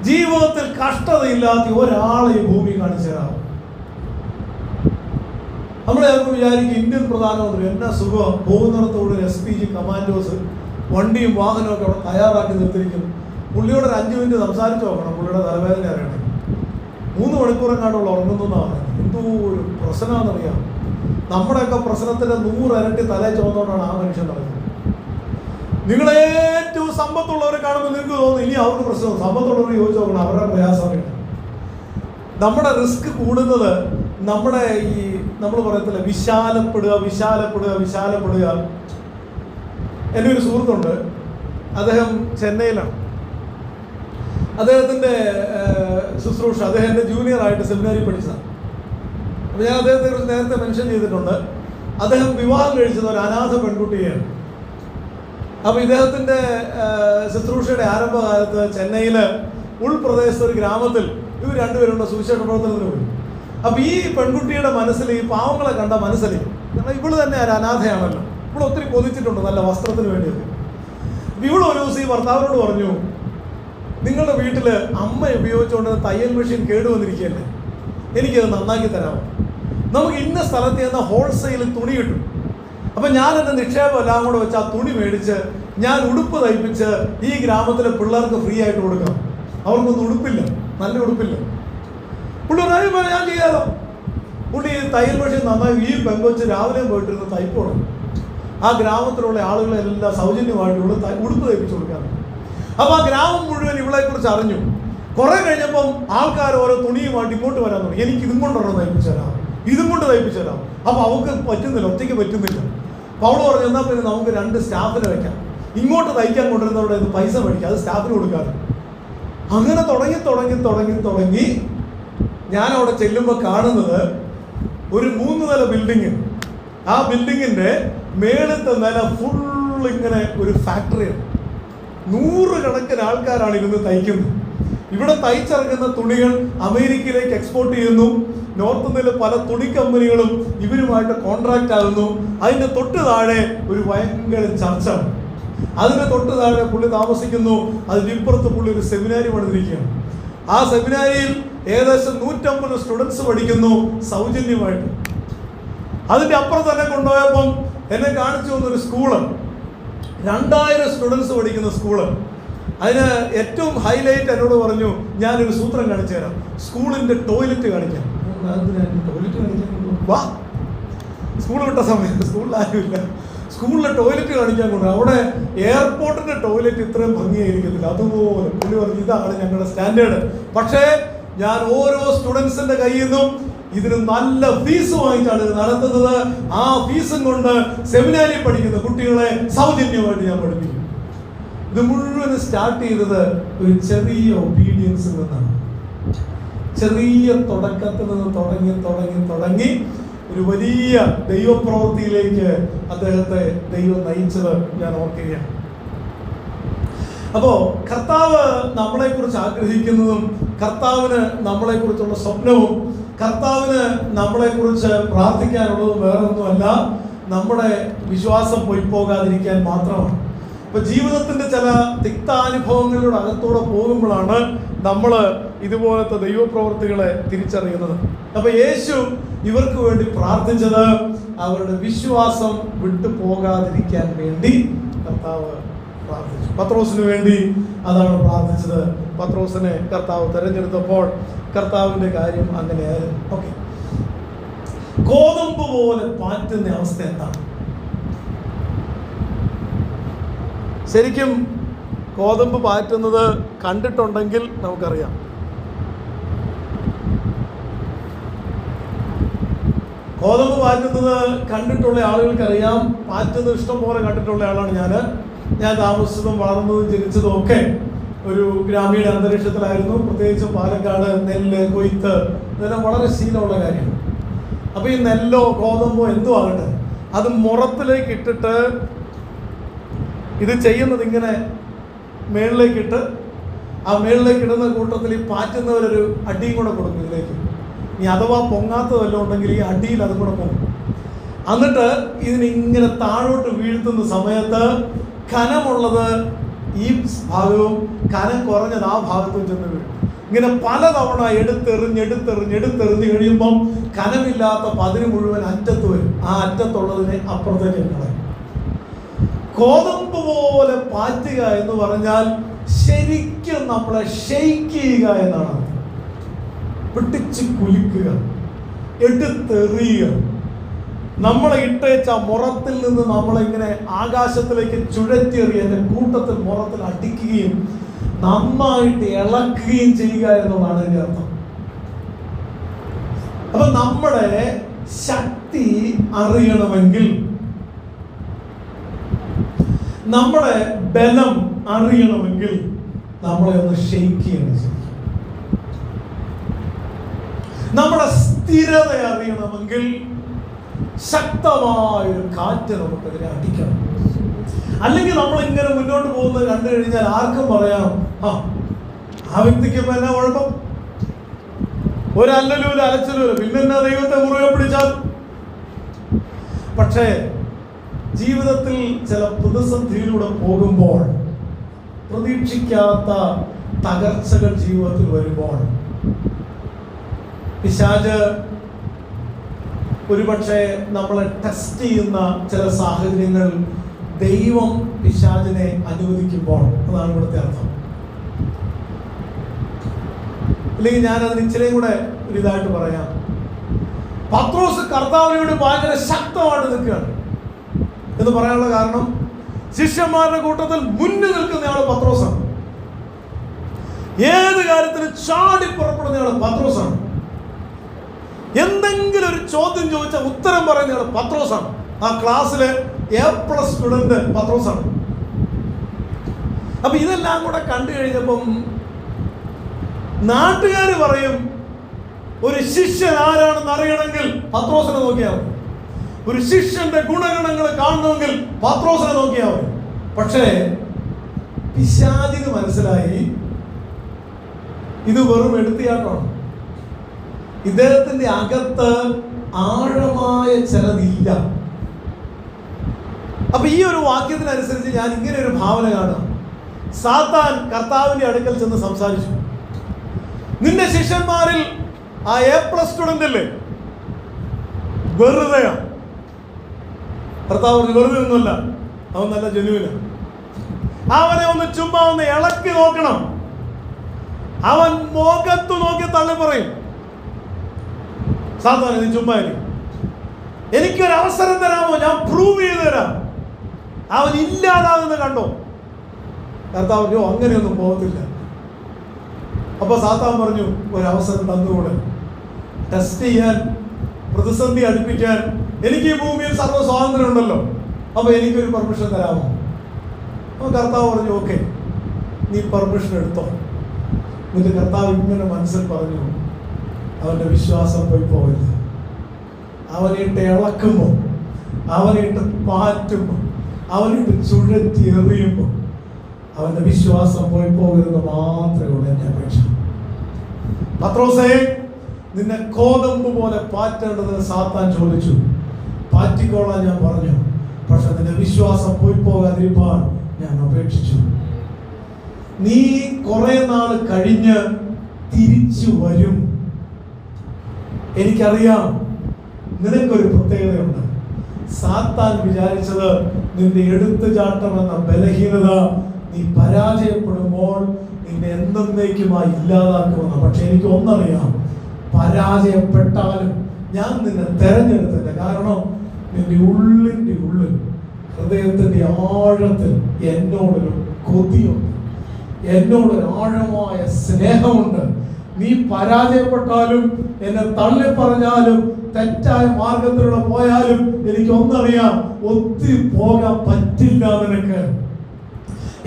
ജീവിതത്തിൽ കഷ്ടതയില്ലാത്ത ഒരാളെ ഈ ഭൂമി കാണിച്ചു തരാം. നമ്മൾ ചിലപ്പോൾ വിചാരിക്കും ഇന്ത്യൻ പ്രധാനമന്ത്രി എന്നാ സുഖം, പോകുന്നിടത്തോടെ SPG കമാൻഡോസ് വണ്ടിയും വാഹനവും ഒക്കെ അവിടെ തയ്യാറാക്കി നിർത്തിയിരിക്കുന്നു. പുള്ളിയോട് ഒരു 5 മിനിറ്റ് സംസാരിച്ചു നോക്കണം, പുള്ളിയുടെ തലവേദന അറിയണം. 3 മണിക്കൂറെങ്ങാണ്ടുള്ള ഉറങ്ങുന്നതാണ്. എന്തോ ഒരു പ്രശ്നമാണെന്നറിയാം. നമ്മുടെയൊക്കെ പ്രശ്നത്തിന്റെ 100 ഇരട്ടി തലേ ചുമന്നുകൊണ്ടാണ് ആ മനുഷ്യൻ നടക്കുന്നത്. നിങ്ങളേറ്റവും സമ്പത്തുള്ളവരെ കാണുമ്പോൾ നിങ്ങൾക്ക് തോന്നുന്നു ഇനി അവർക്ക് പ്രശ്നം. സമ്പത്തുള്ളവർ ചോദിച്ചു നോക്കണം, അവരുടെ പ്രയാസമാണ്. നമ്മുടെ റിസ്ക് കൂടുന്നത് നമ്മുടെ ഈ നമ്മൾ പറയത്തില്ല വിശാലപ്പെടുക. എൻ്റെ ഒരു സുഹൃത്തുണ്ട്, അദ്ദേഹം ചെന്നൈയിലാണ്. അദ്ദേഹത്തിൻ്റെ ശുശ്രൂഷ, അദ്ദേഹം എൻ്റെ ജൂനിയറായിട്ട് സെമിനാരിൽ പഠിച്ചതാണ്. അപ്പോൾ ഞാൻ അദ്ദേഹത്തെ കുറിച്ച് നേരത്തെ മെൻഷൻ ചെയ്തിട്ടുണ്ട്. അദ്ദേഹം വിവാഹം കഴിച്ചത് ഒരു അനാഥ പെൺകുട്ടിയാണ്. അപ്പോൾ ഇദ്ദേഹത്തിൻ്റെ ശുശ്രൂഷയുടെ ആരംഭകാലത്ത് ചെന്നൈയിൽ ഉൾപ്രദേശത്ത് ഒരു ഗ്രാമത്തിൽ ഇവർ രണ്ടുപേരുണ്ട് സുവിശേഷ പ്രവർത്തനത്തിന് പോയി. അപ്പോൾ ഈ പെൺകുട്ടിയുടെ മനസ്സിൽ ഈ പാവങ്ങളെ കണ്ട മനസ്സിൽ, കാരണം ഇവള് തന്നെ ഒരു അനാഥയാണല്ലോ, ഇവിടെ ഒത്തിരി കൊതിച്ചിട്ടുണ്ട് നല്ല വസ്ത്രത്തിന് വേണ്ടിയൊക്കെ. ഇവൾ ഒരു ദിവസം ഈ ഭർത്താവിനോട് പറഞ്ഞു, നിങ്ങളുടെ വീട്ടിൽ അമ്മ ഉപയോഗിച്ചുകൊണ്ട് തയ്യൽ മെഷീൻ കേടുവന്നിരിക്കുകയല്ലേ, എനിക്കത് നന്നാക്കി തരാമോ? നമുക്ക് ഇന്ന സ്ഥലത്ത് ചെന്ന ഹോൾസെയിൽ തുണി കിട്ടും. അപ്പം ഞാൻ എൻ്റെ നിക്ഷേപം എല്ലാം കൂടെ വെച്ച് ആ തുണി മേടിച്ച് ഞാൻ ഉടുപ്പ് തയ്പ്പിച്ച് ഈ ഗ്രാമത്തിലെ പിള്ളേർക്ക് ഫ്രീ ആയിട്ട് കൊടുക്കാം. അവർക്കൊന്നും ഉടുപ്പില്ല, നല്ല ഉടുപ്പില്ല. പുള്ളി ഞാൻ ചെയ്യാലോ. പുള്ളി തയ്യൽ മെഷീൻ നന്നായി ഈ പെങ്കൊച്ച് രാവിലെ പോയിട്ടിരുന്ന് തയ്പ്പ് തുടങ്ങും. ആ ഗ്രാമത്തിലുള്ള ആളുകളെല്ലാം സൗജന്യമായിട്ട് ഉടുപ്പ് തയ്പ്പിച്ച് കൊടുക്കാറുണ്ട്. അപ്പോൾ ആ ഗ്രാമം മുഴുവൻ ഇവളെക്കുറിച്ച് അറിഞ്ഞു. കുറേ കഴിഞ്ഞപ്പം ആൾക്കാർ ഓരോ തുണിയുമായിട്ട് ഇങ്ങോട്ട് വരാൻ തുടങ്ങി. എനിക്ക് ഇതും കൊണ്ടൊരെണ്ണം തയ്പ്പിച്ചു തരാം, ഇതും കൊണ്ട് തയ്പ്പിച്ചു തരാം. അപ്പോൾ അവൾക്ക് പറ്റുന്നില്ല, ഒറ്റയ്ക്ക് പറ്റുന്നില്ല. അപ്പോൾ അവൾ പറഞ്ഞു, എന്നാൽ പിന്നെ നമുക്ക് 2 സ്റ്റാഫിനെ വയ്ക്കാം, ഇങ്ങോട്ട് തയ്ക്കാൻ കൊണ്ടുവരുന്നവരുടെ ഇത് പൈസ മേടിക്കാം, അത് സ്റ്റാഫിന് കൊടുക്കാറ്. അങ്ങനെ തുടങ്ങി ഞാൻ അവിടെ ചെല്ലുമ്പോൾ കാണുന്നത് ഒരു 3 നില ബിൽഡിങ്. ആ ബിൽഡിങ്ങിൻ്റെ മേളത്തെ നില ഫുള്ള് ഇങ്ങനെ ഒരു ഫാക്ടറിയാണ്. 100 കണക്കിന് ആൾക്കാരാണ് ഇരുന്ന് തയ്ക്കുന്നത്. ഇവിടെ തയ്ച്ചിറങ്ങുന്ന തുണികൾ അമേരിക്കയിലേക്ക് എക്സ്പോർട്ട് ചെയ്യുന്നു. നോർത്ത് ഇന്ത്യയിലെ പല തുണി കമ്പനികളും ഇവരുമായിട്ട് കോൺട്രാക്റ്റ് ആകുന്നു. അതിൻ്റെ തൊട്ട് താഴെ ഒരു ഭയങ്കര ചർച്ച. അതിൻ്റെ തൊട്ട് താഴെ പുള്ളി താമസിക്കുന്നു. അതിനിപ്പുറത്ത് പുള്ളി ഒരു സെമിനാരി പണിതിരിക്കുകയാണ്. ആ സെമിനാരിയിൽ ഏകദേശം 150 സ്റ്റുഡൻസ് പഠിക്കുന്നു സൗജന്യമായിട്ട്. അതിൻ്റെ അപ്പുറം തന്നെ കൊണ്ടുപോയപ്പം എന്നെ കാണിച്ചു തന്നൊരു സ്കൂള്, 2000 സ്റ്റുഡൻസ് പഠിക്കുന്ന സ്കൂള്. അതിന് ഏറ്റവും ഹൈലൈറ്റ് എന്നോട് പറഞ്ഞു, ഞാനൊരു സൂത്രം കാണിച്ചു തരാം, സ്കൂളിൻ്റെ ടോയ്ലറ്റ് കാണിക്കാം. ടോയ്ലറ്റ് കാണിക്കാൻ വാ, സ്കൂൾ വിട്ട സമയം സ്കൂളിൽ ആരുമില്ല, സ്കൂളിലെ ടോയ്ലറ്റ് കാണിക്കാൻ കൊണ്ട്. അവിടെ എയർപോർട്ടിൻ്റെ ടോയ്ലറ്റ് ഇത്രയും ഭംഗിയായിരിക്കത്തില്ല, അതുപോലെ പുള്ളി പറഞ്ഞു ഇതാണ് ഞങ്ങളുടെ സ്റ്റാൻഡേർഡ്. പക്ഷേ ഞാൻ ഓരോ സ്റ്റുഡൻസിൻ്റെ കയ്യിൽ നിന്നും ഇതിന് നല്ല ഫീസ് വാങ്ങിച്ചാണ് ഇത് നടത്തുന്നത്. ആ ഫീസും കൊണ്ട് സെമിനാരിൽ പഠിക്കുന്ന കുട്ടികളെ സൗജന്യമായിട്ട് ഞാൻ പഠിപ്പിക്കും. ഇത് മുഴുവൻ സ്റ്റാർട്ട് ചെയ്തത് ഒരു ചെറിയ ഒബീഡിയൻസിൽ നിന്നാണ്. ചെറിയ തുടക്കത്തിൽ നിന്ന് തുടങ്ങി ഒരു വലിയ ദൈവപ്രവൃത്തിയിലേക്ക് അദ്ദേഹത്തെ ദൈവം നയിച്ചത് ഞാൻ ഓർക്കുകയാണ്. അപ്പോൾ കർത്താവ് നമ്മളെക്കുറിച്ച് ആഗ്രഹിക്കുന്നതും കർത്താവിന് നമ്മളെക്കുറിച്ചുള്ള സ്വപ്നവും കർത്താവിന് നമ്മളെക്കുറിച്ച് പ്രാർത്ഥിക്കാനുള്ളതും വേറൊന്നുമല്ല, നമ്മുടെ വിശ്വാസം പോകാതിരിക്കാൻ മാത്രമാണ്. ഇപ്പൊ ജീവിതത്തിന്റെ ചില തിക്താനുഭവങ്ങളുടെ അകത്തൂടെ പോകുമ്പോഴാണ് നമ്മൾ ഇതുപോലത്തെ ദൈവപ്രവൃത്തികളെ തിരിച്ചറിയുന്നത്. അപ്പൊ യേശു ഇവർക്ക് വേണ്ടി പ്രാർത്ഥിച്ചത് അവരുടെ വിശ്വാസം വിട്ടു പോകാതിരിക്കാൻ വേണ്ടി കർത്താവ് പ്രാർത്ഥിച്ചു. പത്രോസിന് വേണ്ടി അതാണ് പ്രാർത്ഥിച്ചത്. പത്രോസിനെ കർത്താവ് തെരഞ്ഞെടുത്തപ്പോൾ കർത്താവിന്റെ കാര്യം അങ്ങനെയായിരുന്നു. ഓക്കെ, ഗോതമ്പ് പോലെ പാറ്റുന്ന അവസ്ഥ എന്താണ്? ശരിക്കും ഗോതമ്പ് പാറ്റുന്നത് കണ്ടിട്ടുണ്ടെങ്കിൽ നമുക്കറിയാം. ഗോതമ്പ് പാറ്റുന്നത് കണ്ടിട്ടുള്ള ആളുകൾക്കറിയാം. പാറ്റുന്നത് ഇഷ്ടം പോലെ കണ്ടിട്ടുള്ള ആളാണ് ഞാൻ താമസിച്ചതും വളർന്നതും ജനിച്ചതും ഒക്കെ ഒരു ഗ്രാമീണ അന്തരീക്ഷത്തിലായിരുന്നു. പ്രത്യേകിച്ച് പാലക്കാട് നെല്ല് കൊയ്ത്ത് ഇതെല്ലാം വളരെ ശീലമുള്ള കാര്യമാണ്. അപ്പോൾ ഈ നെല്ലോ ഗോതമ്പോ എന്തോ ആകട്ടെ, അത് മുറത്തിലേക്ക് ഇട്ടിട്ട് ഇത് ചെയ്യുന്നത് ഇങ്ങനെ മേളിലേക്കിട്ട് ആ മേളിലേക്ക് ഇടുന്ന കൂട്ടത്തിൽ ഈ പാറ്റുന്നവരൊരു അടിയും കൂടെ കൊടുക്കും ഇതിലേക്ക്. ഇനി അഥവാ പൊങ്ങാത്തത് വല്ലതും ഉണ്ടെങ്കിൽ ഈ അടിയിൽ അതും കൂടെ പൊങ്ങും. എന്നിട്ട് ഇതിനിങ്ങനെ താഴോട്ട് വീഴ്ത്തുന്ന സമയത്ത് കനമുള്ളത് ഈ ഭാഗവും കനം കുറഞ്ഞത് ആ ഭാഗത്തും ചെന്ന് വീഴും. ഇങ്ങനെ പലതവണ എടുത്തെറിഞ്ഞ് കഴിയുമ്പം കനമില്ലാത്ത പതിന് മുഴുവൻ അറ്റത്ത് വരും. ആ അറ്റത്തുള്ളതിനെ അപ്പുറത്തേക്ക് കളയും. ഗോതമ്പ് പോലെ പാറ്റുക എന്ന് പറഞ്ഞാൽ ശരിക്കും നമ്മളെ ഷെയ്ക്ക് ചെയ്യുക എന്നാണ്. പിടിച്ച് കുലുക്കുക, എടുത്തെറിയുക. നമ്മളെ ഇട്ടേച്ച മുറത്തിൽ നിന്ന് നമ്മളിങ്ങനെ ആകാശത്തിലേക്ക് ചുഴറ്റിയെറിയ എൻ്റെ കൂട്ടത്തിൽ മുറത്തിൽ അടിക്കുകയും നന്നായിട്ട് ഇളക്കുകയും ചെയ്യുക എന്നുള്ളതാണ് എൻ്റെ അർത്ഥം. അപ്പൊ നമ്മുടെ ശക്തി അറിയണമെങ്കിൽ, നമ്മുടെ ബലം അറിയണമെങ്കിൽ നമ്മളെ ഒന്ന് ഷെയ്ക്ക് ചെയ്യണം. നമ്മുടെ സ്ഥിരത അറിയണമെങ്കിൽ ശക്തമായൊരു കാറ്റ് നമുക്കെതിരെ അടിക്കണം. അല്ലെങ്കിൽ നമ്മൾ ഇങ്ങനെ മുന്നോട്ട് പോകുന്നത് കണ്ടു കഴിഞ്ഞാൽ ആർക്കും പറയാം, ആ വ്യക്തിക്ക് ഇപ്പൊ എന്നാ കുഴപ്പം, ഒരല്ലലൂല അലച്ചലൂല, പിന്നെ എന്നാ ദൈവത്തെ മുറുകെ പിടിച്ചാൽ. പക്ഷേ ജീവിതത്തിൽ ചില പ്രതിസന്ധിയിലൂടെ പോകുമ്പോൾ, പ്രതീക്ഷിക്കാത്ത തകർച്ചകൾ ജീവിതത്തിൽ വരുമ്പോൾ, പിശാച് ഒരുപക്ഷെ നമ്മളെ ടെസ്റ്റ് ചെയ്യുന്ന ചില സാഹചര്യങ്ങൾ ദൈവം പിശാചിനെ അനുവദിക്കുമ്പോൾ, അതാണ് ഇവിടുത്തെ അർത്ഥം. അല്ലെങ്കിൽ ഞാനതിന് ഇച്ചിരിയും കൂടെ ഒരു ഇതായിട്ട് പറയാം. പത്രോസ് കർത്താവിനോട് ഭയങ്കര ശക്തമായിട്ട് നിൽക്കുകയാണ് എന്ന് പറയാനുള്ള കാരണം, ശിഷ്യന്മാരുടെ കൂട്ടത്തിൽ മുന്നിൽ നിൽക്കുന്നയാൾ പത്രോസാണ്. ഏത് കാര്യത്തിന് ചാടി പുറപ്പെടുന്നയാൾ പത്രോസാണ്. എന്തെങ്കിലും ഒരു ചോദ്യം ചോദിച്ചാൽ ഉത്തരം പറയുന്നയാൾ പത്രോസാണ്. ആ ക്ലാസ്സിലെ A+ സ്റ്റുഡന്റ് പത്രോസാണ്. അപ്പൊ ഇതെല്ലാം കൂടെ കണ്ടു കഴിഞ്ഞപ്പം നാട്ടുകാർ പറയും, ഒരു ശിഷ്യൻ ആരാണെന്ന് അറിയണമെങ്കിൽ പത്രോസിനെ നോക്കിയാൽ മതി, ഒരു ശിഷ്യന്റെ ഗുണഗണങ്ങൾ കാണണമെങ്കിൽ പത്രോസിനെ നോക്കിയാൽ മതി. പക്ഷേ പിശാചിന് മനസ്സിലായി ഇത് വെറും എടുത്തിയാട്ടമാണ്. ഇദ്ദേഹത്തിന്റെ അകത്ത് ആഴമായ ചിലതില്ല. അപ്പൊ ഈ ഒരു വാക്യത്തിനനുസരിച്ച് ഞാൻ ഇങ്ങനെ ഒരു ഭാവന കാണാം. സാത്താൻ കർത്താവിന്റെ അടുക്കൽ ചെന്ന് സംസാരിച്ചു, നിന്റെ ശിഷ്യന്മാരിൽ ആ A+ സ്റ്റുഡന്റ് അല്ലേ, വെറുതെയാണ്. കർത്താവ് പറഞ്ഞു, വെറുതെ ഒന്നുമല്ല, അവൻ നല്ല ജനുവിന, അവനെ ഒന്ന് ചുമ്മാ ഒന്ന് ഇളക്കി നോക്കണം. അവൻ മുഖത്ത് നോക്കി തള്ളി പറയും, സാത്താൻ നീ ചുമ്മാ എനിക്കൊരു അവസരം തരാമോ, ഞാൻ പ്രൂവ് ചെയ്ത് തരാം, അവൻ ഇല്ലാതാകുന്ന കണ്ടോ. കർത്താവ് പറഞ്ഞു, അങ്ങനെയൊന്നും പോകത്തില്ല. അപ്പൊ സാത്താൻ പറഞ്ഞു, ഒരവസരം തന്നുകൂടെ, ടെസ്റ്റ് ചെയ്യാൻ, പ്രതിസന്ധി അടുപ്പിക്കാൻ. എനിക്ക് ഈ ഭൂമിയിൽ സർവ്വ സ്വാതന്ത്ര്യം ഉണ്ടല്ലോ, അപ്പൊ എനിക്കൊരു പെർമിഷൻ തരാമോ? അപ്പൊ കർത്താവ് പറഞ്ഞു, ഓക്കെ, നീ പെർമിഷൻ എടുത്തോ. എന്നിട്ട് കർത്താവ് ഇങ്ങനെ മനസ്സിൽ പറഞ്ഞു, അവന്റെ വിശ്വാസം പോയി പോകരുത്. അവനിട്ട് ഇളക്കുമ്പോൾ, അവനിട്ട് പാറ്റുമ്പോൾ, അവനിട്ട് ചുഴറ്റി എറിയുമ്പോൾ അവന്റെ വിശ്വാസം പോയി പോകരുത് മാത്രമേ ഉള്ളൂ എന്റെ അപേക്ഷ. പത്രോസേ, നിന്നെ കോതമ്പ് പോലെ പാറ്റേണ്ടത് സാത്താൻ ചോദിച്ചു, പാറ്റിക്കോളാൻ ഞാൻ പറഞ്ഞു, പക്ഷെ നിന്റെ വിശ്വാസം പോയി പോകാതിരിക്കാൻ ഞാൻ അപേക്ഷിച്ചു. നീ കുറെ നാൾ കഴിഞ്ഞ് തിരിച്ചു വരും. എനിക്കറിയാം നിനക്കൊരു പ്രത്യേകതയുണ്ട്. സാത്താൻ വിചാരിച്ചത് നിന്റെ എടുത്തുചാട്ടമെന്ന ബലഹീനത നീ പരാജയപ്പെടുമ്പോൾ നിന്നെ എന്നേക്കുമായി ഇല്ലാതാക്കുമെന്ന്. പക്ഷെ എനിക്ക് ഒന്നറിയാം, പരാജയപ്പെട്ടാലും ഞാൻ നിന്നെ തെരഞ്ഞെടുത്തില്ല. കാരണം നിന്റെ ഉള്ളിൻ്റെ ഉള്ളിൽ, ഹൃദയത്തിന്റെ ആഴത്തിൽ എന്നോടൊരു കൊതിയുണ്ട്, എന്നോടൊരു ആഴമായ സ്നേഹമുണ്ട്. നീ പരാജയപ്പെട്ടാലും, എന്നെ തള്ളി പറഞ്ഞാലും, തെറ്റായ മാർഗത്തിലൂടെ പോയാലും എനിക്കൊന്നറിയാം, ഒത്തിരി പോകാൻ പറ്റില്ല നിനക്ക്.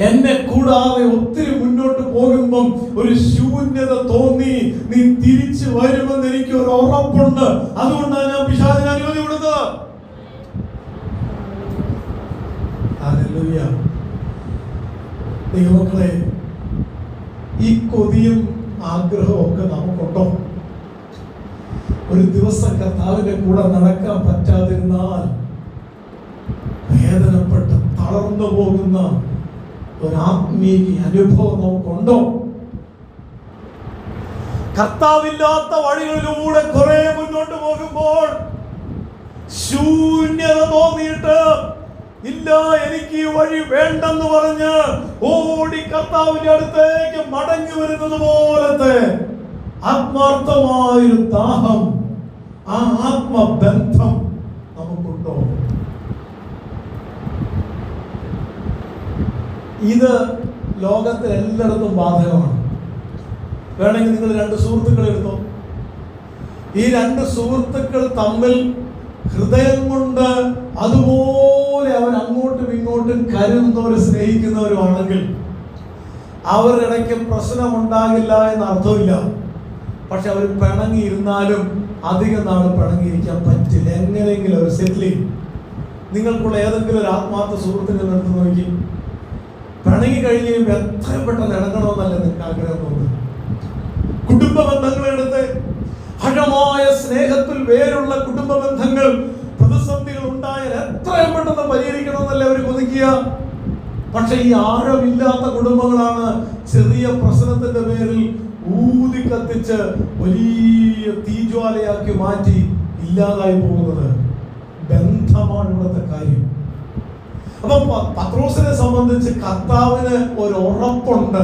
എന്നെ കൂടാതെ ഒത്തിരി മുന്നോട്ട് പോകുമ്പം ഒരു ശൂന്യത തോന്നി, നീ തിരിച്ചു വരുമെന്ന് എനിക്ക് ഒരു ഉറപ്പുണ്ട്. അതുകൊണ്ടാണ് ഞാൻ പിശാചിന് അനുമതി കൊടുത്തത്. ഹല്ലേലൂയ. ദൈവമക്കളെ, ഈ കൊതിയും ആഗ്രഹവും ഒക്കെ നമുക്കുണ്ടോ? ഒരു ദിവസം കർത്താവിന്റെ കൂടെ നടക്കാൻ പറ്റാതിരുന്നാൽ വേദനപ്പെട്ട് തളർന്നു പോകുന്ന ഒരു ആത്മീയ അനുഭവം നമുക്കുണ്ടോ? കർത്താവില്ലാത്ത വഴികളിലൂടെ കുറെ മുന്നോട്ട് പോകുമ്പോൾ ശൂന്യത തോന്നിയിട്ട്, ഇല്ല എനിക്ക് ഈ വഴി വേണ്ടെന്ന് പറഞ്ഞ് ഓടി കർത്താവിന്റെ അടുത്തേക്ക് മടങ്ങി വരുന്നത് പോലത്തെ ആത്മാർത്ഥമായൊരു ദാഹം, ആ ആത്മബന്ധം നമുക്ക് ബന്ധമുണ്ടോ? ഇത് ലോകത്തിൽ എല്ലായിടത്തും ബാധകമാണ്. വേണമെങ്കിൽ നിങ്ങൾ 2 സുഹൃത്തുക്കളെ എടുത്തോ. ഈ 2 സുഹൃത്തുക്കൾ തമ്മിൽ ഹൃദയം കൊണ്ട് അതുപോലെ അവർ അങ്ങോട്ടും ഇങ്ങോട്ടും കരുതുന്നവരും സ്നേഹിക്കുന്നവരുമാണെങ്കിൽ അവരുടെ ഇടയ്ക്ക് പ്രശ്നമുണ്ടാകില്ല എന്ന് അർത്ഥമില്ല. പക്ഷെ അവർ പിണങ്ങിയിരുന്നാലും അധികം നാൾ പിണങ്ങിയിരിക്കാൻ പറ്റില്ല. എങ്ങനെയെങ്കിലും അവർ സെറ്റിൽ ചെയ്യും. നിങ്ങൾക്കുള്ള ഏതെങ്കിലും ഒരു ആത്മാർത്ഥ സുഹൃത്തിനെ നിർത്തി നോക്കി. പിണങ്ങി കഴിഞ്ഞ് കഴിയുമ്പോൾ എത്രയും പെട്ടെന്ന് ഇണങ്ങണമെന്നല്ല നിങ്ങൾക്ക് ആഗ്രഹം തോന്നുന്നത്. കുടുംബ ബന്ധങ്ങളെടുത്ത് ആഴമായ സ്നേഹത്തിൽ വേരുള്ള കുടുംബ ബന്ധങ്ങൾ പ്രതിസന്ധികൾ ഉണ്ടായാൽ എത്രയും പെട്ടെന്ന് പരിഹരിക്കണമെന്നല്ല അവർ കൊതിക്കുക. പക്ഷെ ഈ ആഴമില്ലാത്ത കുടുംബങ്ങളാണ് ചെറിയ പ്രശ്നത്തിന്റെ പേരിൽ ഊതി കത്തിച്ച് വലിയ തീജ്വാലയാക്കി മാറ്റി ഇല്ലാതായി പോകുന്നത്. ബന്ധമാണ് ഇവിടുത്തെ കാര്യം. അപ്പൊ പത്രോസിനെ സംബന്ധിച്ച് കർത്താവിന് ഒരു ഉറപ്പുണ്ട്,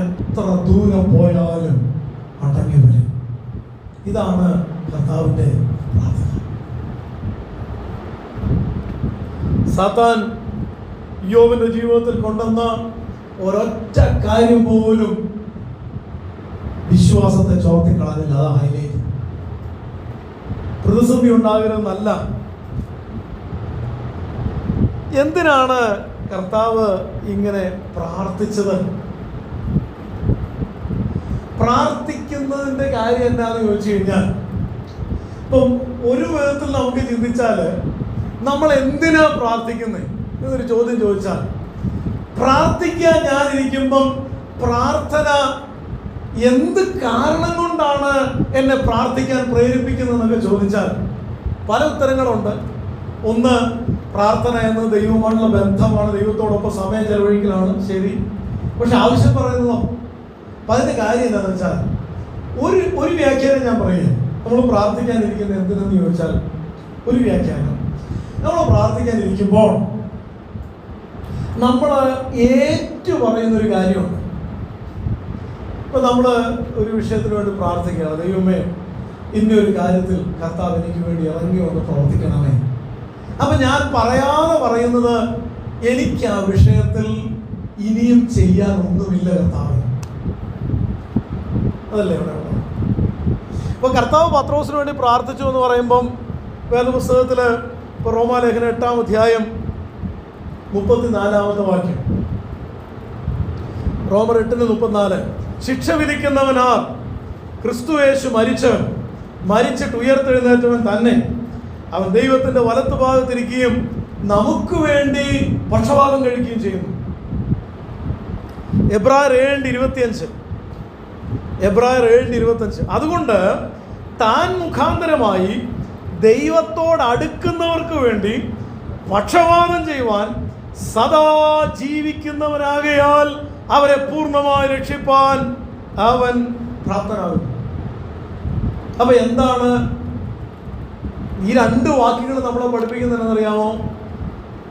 എത്ര ദൂരം പോയാലും അടങ്ങി വരും. ഇതാണ് കർത്താവിന്റെ പ്രാർത്ഥന. സാത്താൻ യോബിന്റെ ജീവിതത്തിൽ കൊണ്ടുവന്ന ഒരൊറ്റ കാര്യം പോലും വിശ്വാസത്തെ ചോർത്തിക്കളഞ്ഞില്ല. അതാ ഹൈലൈറ്റ്. പ്രതിസന്ധി ഉണ്ടാകരുതെന്നല്ല. എന്തിനാണ് കർത്താവ് ഇങ്ങനെ പ്രാർത്ഥിച്ചത്? പ്രാർത്ഥിക്കുന്നതിന്റെ കാര്യം എന്താണെന്ന് ചോദിച്ചു കഴിഞ്ഞാൽ, ഇപ്പം ഒരു വിധത്തിൽ നമുക്ക് ചിന്തിച്ചാല് നമ്മൾ എന്തിനാ പ്രാർത്ഥിക്കുന്നത് എന്നൊരു ചോദ്യം ചോദിച്ചാൽ, പ്രാർത്ഥിക്കാൻ ഞാനിരിക്കുമ്പം പ്രാർത്ഥന എന്ത് കാരണം കൊണ്ടാണ് എന്നെ പ്രാർത്ഥിക്കാൻ പ്രേരിപ്പിക്കുന്നതെന്നൊക്കെ ചോദിച്ചാൽ പല ഉത്തരങ്ങളുണ്ട്. ഒന്ന്, പ്രാർത്ഥന എന്നത് ദൈവമായിട്ടുള്ള ബന്ധമാണ്, ദൈവത്തോടൊപ്പം സമയം ചെലവഴിക്കലാണ്. ശരി. പക്ഷെ ആവശ്യം പറയുന്നതോ? അപ്പം അതിൻ്റെ കാര്യം എന്താണെന്ന് വെച്ചാൽ, ഒരു വ്യാഖ്യാനം ഞാൻ പറയുക. നമ്മൾ പ്രാർത്ഥിക്കാനിരിക്കുന്നത് എന്തിനെന്ന് ചോദിച്ചാൽ, ഒരു വ്യാഖ്യാനം, നമ്മൾ പ്രാർത്ഥിക്കാനിരിക്കുമ്പോൾ നമ്മൾ ഏറ്റു പറയുന്നൊരു കാര്യമുണ്ട്. ഇപ്പം നമ്മൾ ഒരു വിഷയത്തിന് വേണ്ടി പ്രാർത്ഥിക്കുകയാണ്. ദൈവമേ, ഇന്നൊരു കാര്യത്തിൽ കർത്താവ് എനിക്ക് വേണ്ടി ഇറങ്ങി വന്ന് പ്രവർത്തിക്കണമേ. അപ്പം ഞാൻ പറയാതെ പറയുന്നത്, എനിക്ക് ആ വിഷയത്തിൽ ഇനിയും ചെയ്യാൻ ഒന്നുമില്ല കർത്താവ്. അതല്ലേ ഇവിടെ ഉള്ളത്. ഇപ്പൊ കർത്താവ് പത്രോസിന് വേണ്ടി പ്രാർത്ഥിച്ചു എന്ന് പറയുമ്പം വേദപുസ്തകത്തില് ഇപ്പൊ റോമാലേഖനം 8-ാം അധ്യായം 34-ാമത്തെ വാക്യം, റോമർ 8:34, ശിക്ഷ വിധിക്കുന്നവനാർ ക്രിസ്തുയേശു മരിച്ചിട്ട് ഉയർത്തെഴുന്നേറ്റവൻ തന്നെ. അവൻ ദൈവത്തിന്റെ വലത്തുഭാഗത്തിരിക്കുകയും നമുക്ക് വേണ്ടി പക്ഷപാതം കഴിക്കുകയും ചെയ്യുന്നു. എബ്രായർ 7:25. അതുകൊണ്ട് താൻ മുഖാന്തരമായി ദൈവത്തോട് അടുക്കുന്നവർക്ക് വേണ്ടി പക്ഷപാതം ചെയ്യുവാൻ സദാ ജീവിക്കുന്നവനാകയാൽ അവരെ പൂർണ്ണമായി രക്ഷിപ്പാൻ അവൻ പ്രാപ്തനാകുന്നു. അപ്പൊ എന്താണ് ഈ 2 വാക്യങ്ങൾ നമ്മളെ പഠിപ്പിക്കുന്നതെന്നറിയാമോ?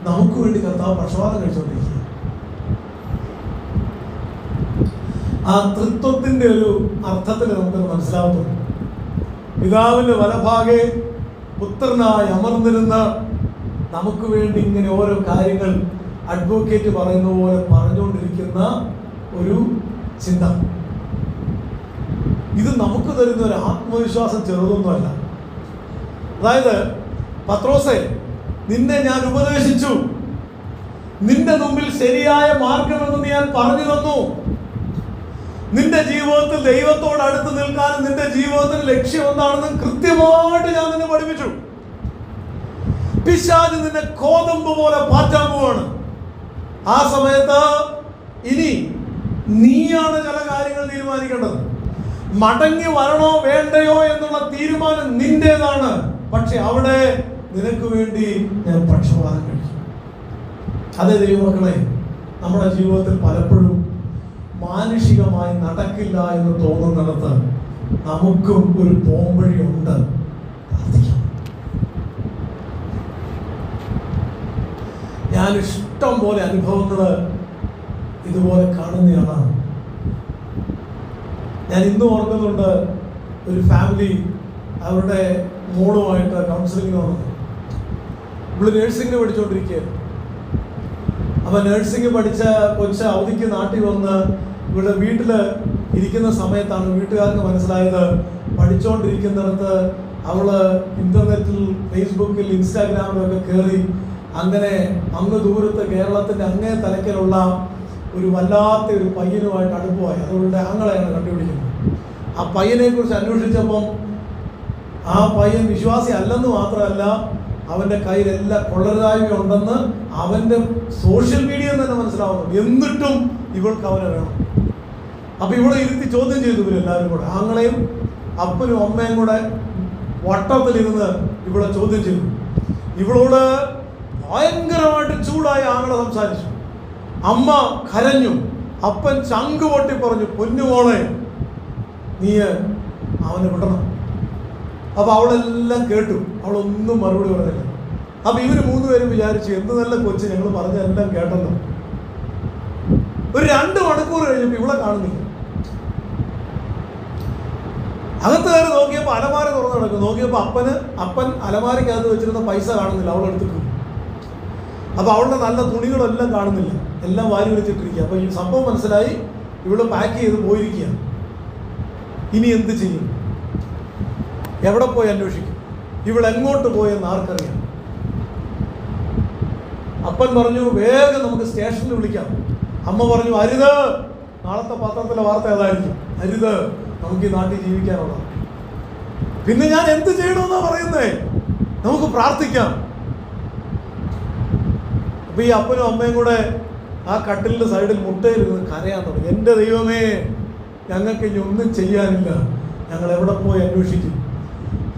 നമുക്ക് വേണ്ടി കർത്താവ് പക്ഷപാതം കഴിച്ചുകൊണ്ടിരിക്കുക. ആ തൃത്വത്തിന്റെ ഒരു അർത്ഥത്തിൽ നമുക്കത് മനസ്സിലാവുന്നു. പിതാവിന്റെ വലഭാഗെ പുത്രനായി അമർന്നിരുന്ന നമുക്ക് വേണ്ടി ഇങ്ങനെ ഓരോ കാര്യങ്ങൾ അഡ്വക്കേറ്റ് പറയുന്ന പോലെ പറഞ്ഞുകൊണ്ടിരിക്കുന്ന ഒരു ചിന്ത. ഇത് നമുക്ക് തരുന്ന ഒരു ആത്മവിശ്വാസം ചെറുതൊന്നുമല്ല. അതായത്, പത്രോസേ, നിന്നെ ഞാൻ ഉപദേശിച്ചു, നിന്റെ മുമ്പിൽ ശരിയായ മാർഗമെന്ന് ഞാൻ പറഞ്ഞു തന്നു. നിന്റെ ജീവിതത്തിൽ ദൈവത്തോട് അടുത്ത് നിൽക്കാനും നിന്റെ ജീവിതത്തിന് ലക്ഷ്യം എന്താണെന്ന് കൃത്യമായിട്ട് ഞാൻ നിന്നെ പഠിപ്പിച്ചു. പിശാച് നിന്നെ കോതമ്പ് പോലെ പാറ്റാൻ പോവാണ്. ആ സമയത്ത് ഇനി നീയാണ് ചില കാര്യങ്ങൾ തീരുമാനിക്കേണ്ടത്. മടങ്ങി വരണോ വേണ്ടയോ എന്നുള്ള തീരുമാനം നിന്റേതാണ്. പക്ഷെ അവിടെ നിനക്ക് വേണ്ടി ഞാൻ പക്ഷപാതം കഴിക്കും. അതേ ദൈവമക്കളെ, നമ്മുടെ ജീവിതത്തിൽ പലപ്പോഴും മാനുഷികമായി നടക്കില്ല എന്ന് തോന്നുന്നിടത്ത് നമുക്കും ഒരു പോംവഴിയുണ്ട്. പ്രാർത്ഥിക്കാം. ഞാൻ ഇഷ്ടം പോലെ അനുഭവങ്ങൾ ഇതുപോലെ കാണുന്നതാണ്. ഞാൻ ഇന്നും ഓർക്കുന്നുണ്ട്, ഒരു ഫാമിലി അവരുടെ മോളുമായിട്ട് കൗൺസിലിങ്ങിന് വന്നു. ഇവള് നഴ്സിംഗിന് പഠിച്ചുകൊണ്ടിരിക്കുകയാണ്. അപ്പൊ നഴ്സിംഗ് പഠിച്ച കൊച്ച് അവധിക്ക് നാട്ടിൽ വന്ന് ഇവിടെ വീട്ടിൽ ഇരിക്കുന്ന സമയത്താണ് വീട്ടുകാർക്ക് മനസ്സിലായത് പഠിച്ചുകൊണ്ടിരിക്കുന്നിടത്ത് അവള് ഇന്റർനെറ്റിൽ, ഫേസ്ബുക്കിൽ, ഇൻസ്റ്റാഗ്രാമിലൊക്കെ കയറി അങ്ങനെ അങ്ങ് ദൂരത്ത് കേരളത്തിന്റെ അങ്ങേ തലക്കലുള്ള ഒരു വല്ലാത്ത ഒരു പയ്യനുമായിട്ട് അടുപ്പമായി. അതുകൊണ്ട് ആങ്ങളെയാണ് കണ്ടുപിടിക്കുന്നത്. ആ പയ്യനെ കുറിച്ച് അന്വേഷിച്ചപ്പം ആ പയ്യൻ വിശ്വാസി അല്ലെന്ന് മാത്രമല്ല, അവന്റെ കയ്യിൽ എല്ലാ കൊള്ളരുതായ്മ ഉണ്ടെന്ന് അവന്റെ സോഷ്യൽ മീഡിയയിൽ തന്നെ മനസ്സിലാവുന്നു. എന്നിട്ടും ഇവൾക്ക് അവനെ വേണം. അപ്പൊ ഇവിടെ ഇരുത്തി ചോദ്യം ചെയ്തു ഇവരെല്ലാവരും കൂടെ, ആങ്ങളെയും അപ്പനും അമ്മയും കൂടെ വട്ടത്തിലിരുന്ന് ഇവിടെ ചോദ്യം ചെയ്തു. ഇവളോട് ഭയങ്കരമായിട്ട് ചൂടായി ആങ്ങളെ സംസാരിച്ചു. അമ്മ കരഞ്ഞു. അപ്പൻ ചങ്ക് പൊട്ടി പറഞ്ഞു, പൊന്നുമോളെ നീ അവനെ വിടണം. അപ്പൊ അവളെല്ലാം കേട്ടു, അവളൊന്നും മറുപടി പറഞ്ഞില്ല. അപ്പൊ ഇവര് മൂന്നുപേരും വിചാരിച്ചു, എന്ത് നല്ല കൊച്ച്, ഞങ്ങൾ പറഞ്ഞെല്ലാം കേട്ടല്ലോ. ഒരു 2 മണിക്കൂർ കഴിഞ്ഞപ്പോൾ ഇവിടെ കാണുന്നില്ല. അകത്ത് കയറി നോക്കിയപ്പോൾ അലമാര തുറന്നു കിടക്കും. നോക്കിയപ്പോൾ അപ്പൻ അലമാരയ്ക്കകത്ത് വെച്ചിരുന്ന പൈസ കാണുന്നില്ല, അവളെടുത്തിട്ടു. അപ്പൊ അവളുടെ നല്ല തുണികളെല്ലാം കാണുന്നില്ല, എല്ലാം വാരി വെച്ചിട്ടിരിക്കുക. അപ്പൊ ഈ സംഭവം മനസ്സിലായി, ഇവിടെ പാക്ക് ചെയ്ത് പോയിരിക്കുക. ഇനി എന്ത് ചെയ്യും? എവിടെ പോയി അന്വേഷിക്കും? ഇവളെങ്ങോട്ട് പോയെന്ന് ആർക്കറിയാം? അപ്പൻ പറഞ്ഞു, വേഗം നമുക്ക് സ്റ്റേഷനിൽ വിളിക്കാം. അമ്മ പറഞ്ഞു, അരുത്, നാളത്തെ പത്രത്തിലെ വാർത്ത ഏതായിരിക്കും, അരുത്, നമുക്ക് ഈ നാട്ടിൽ ജീവിക്കാനുള്ള. പിന്നെ ഞാൻ എന്ത് ചെയ്യണമെന്നാ പറയുന്നേ? നമുക്ക് പ്രാർത്ഥിക്കാം. അപ്പൊ ഈ അപ്പനും അമ്മയും കൂടെ ആ കട്ടിലിന്റെ സൈഡിൽ മുട്ടയിരുന്ന് കരയാൻ തുടങ്ങി. എൻ്റെ ദൈവമേ, ഞങ്ങൾക്ക് ഇനി ഒന്നും ചെയ്യാനില്ല, ഞങ്ങൾ എവിടെ പോയി അന്വേഷിക്കും?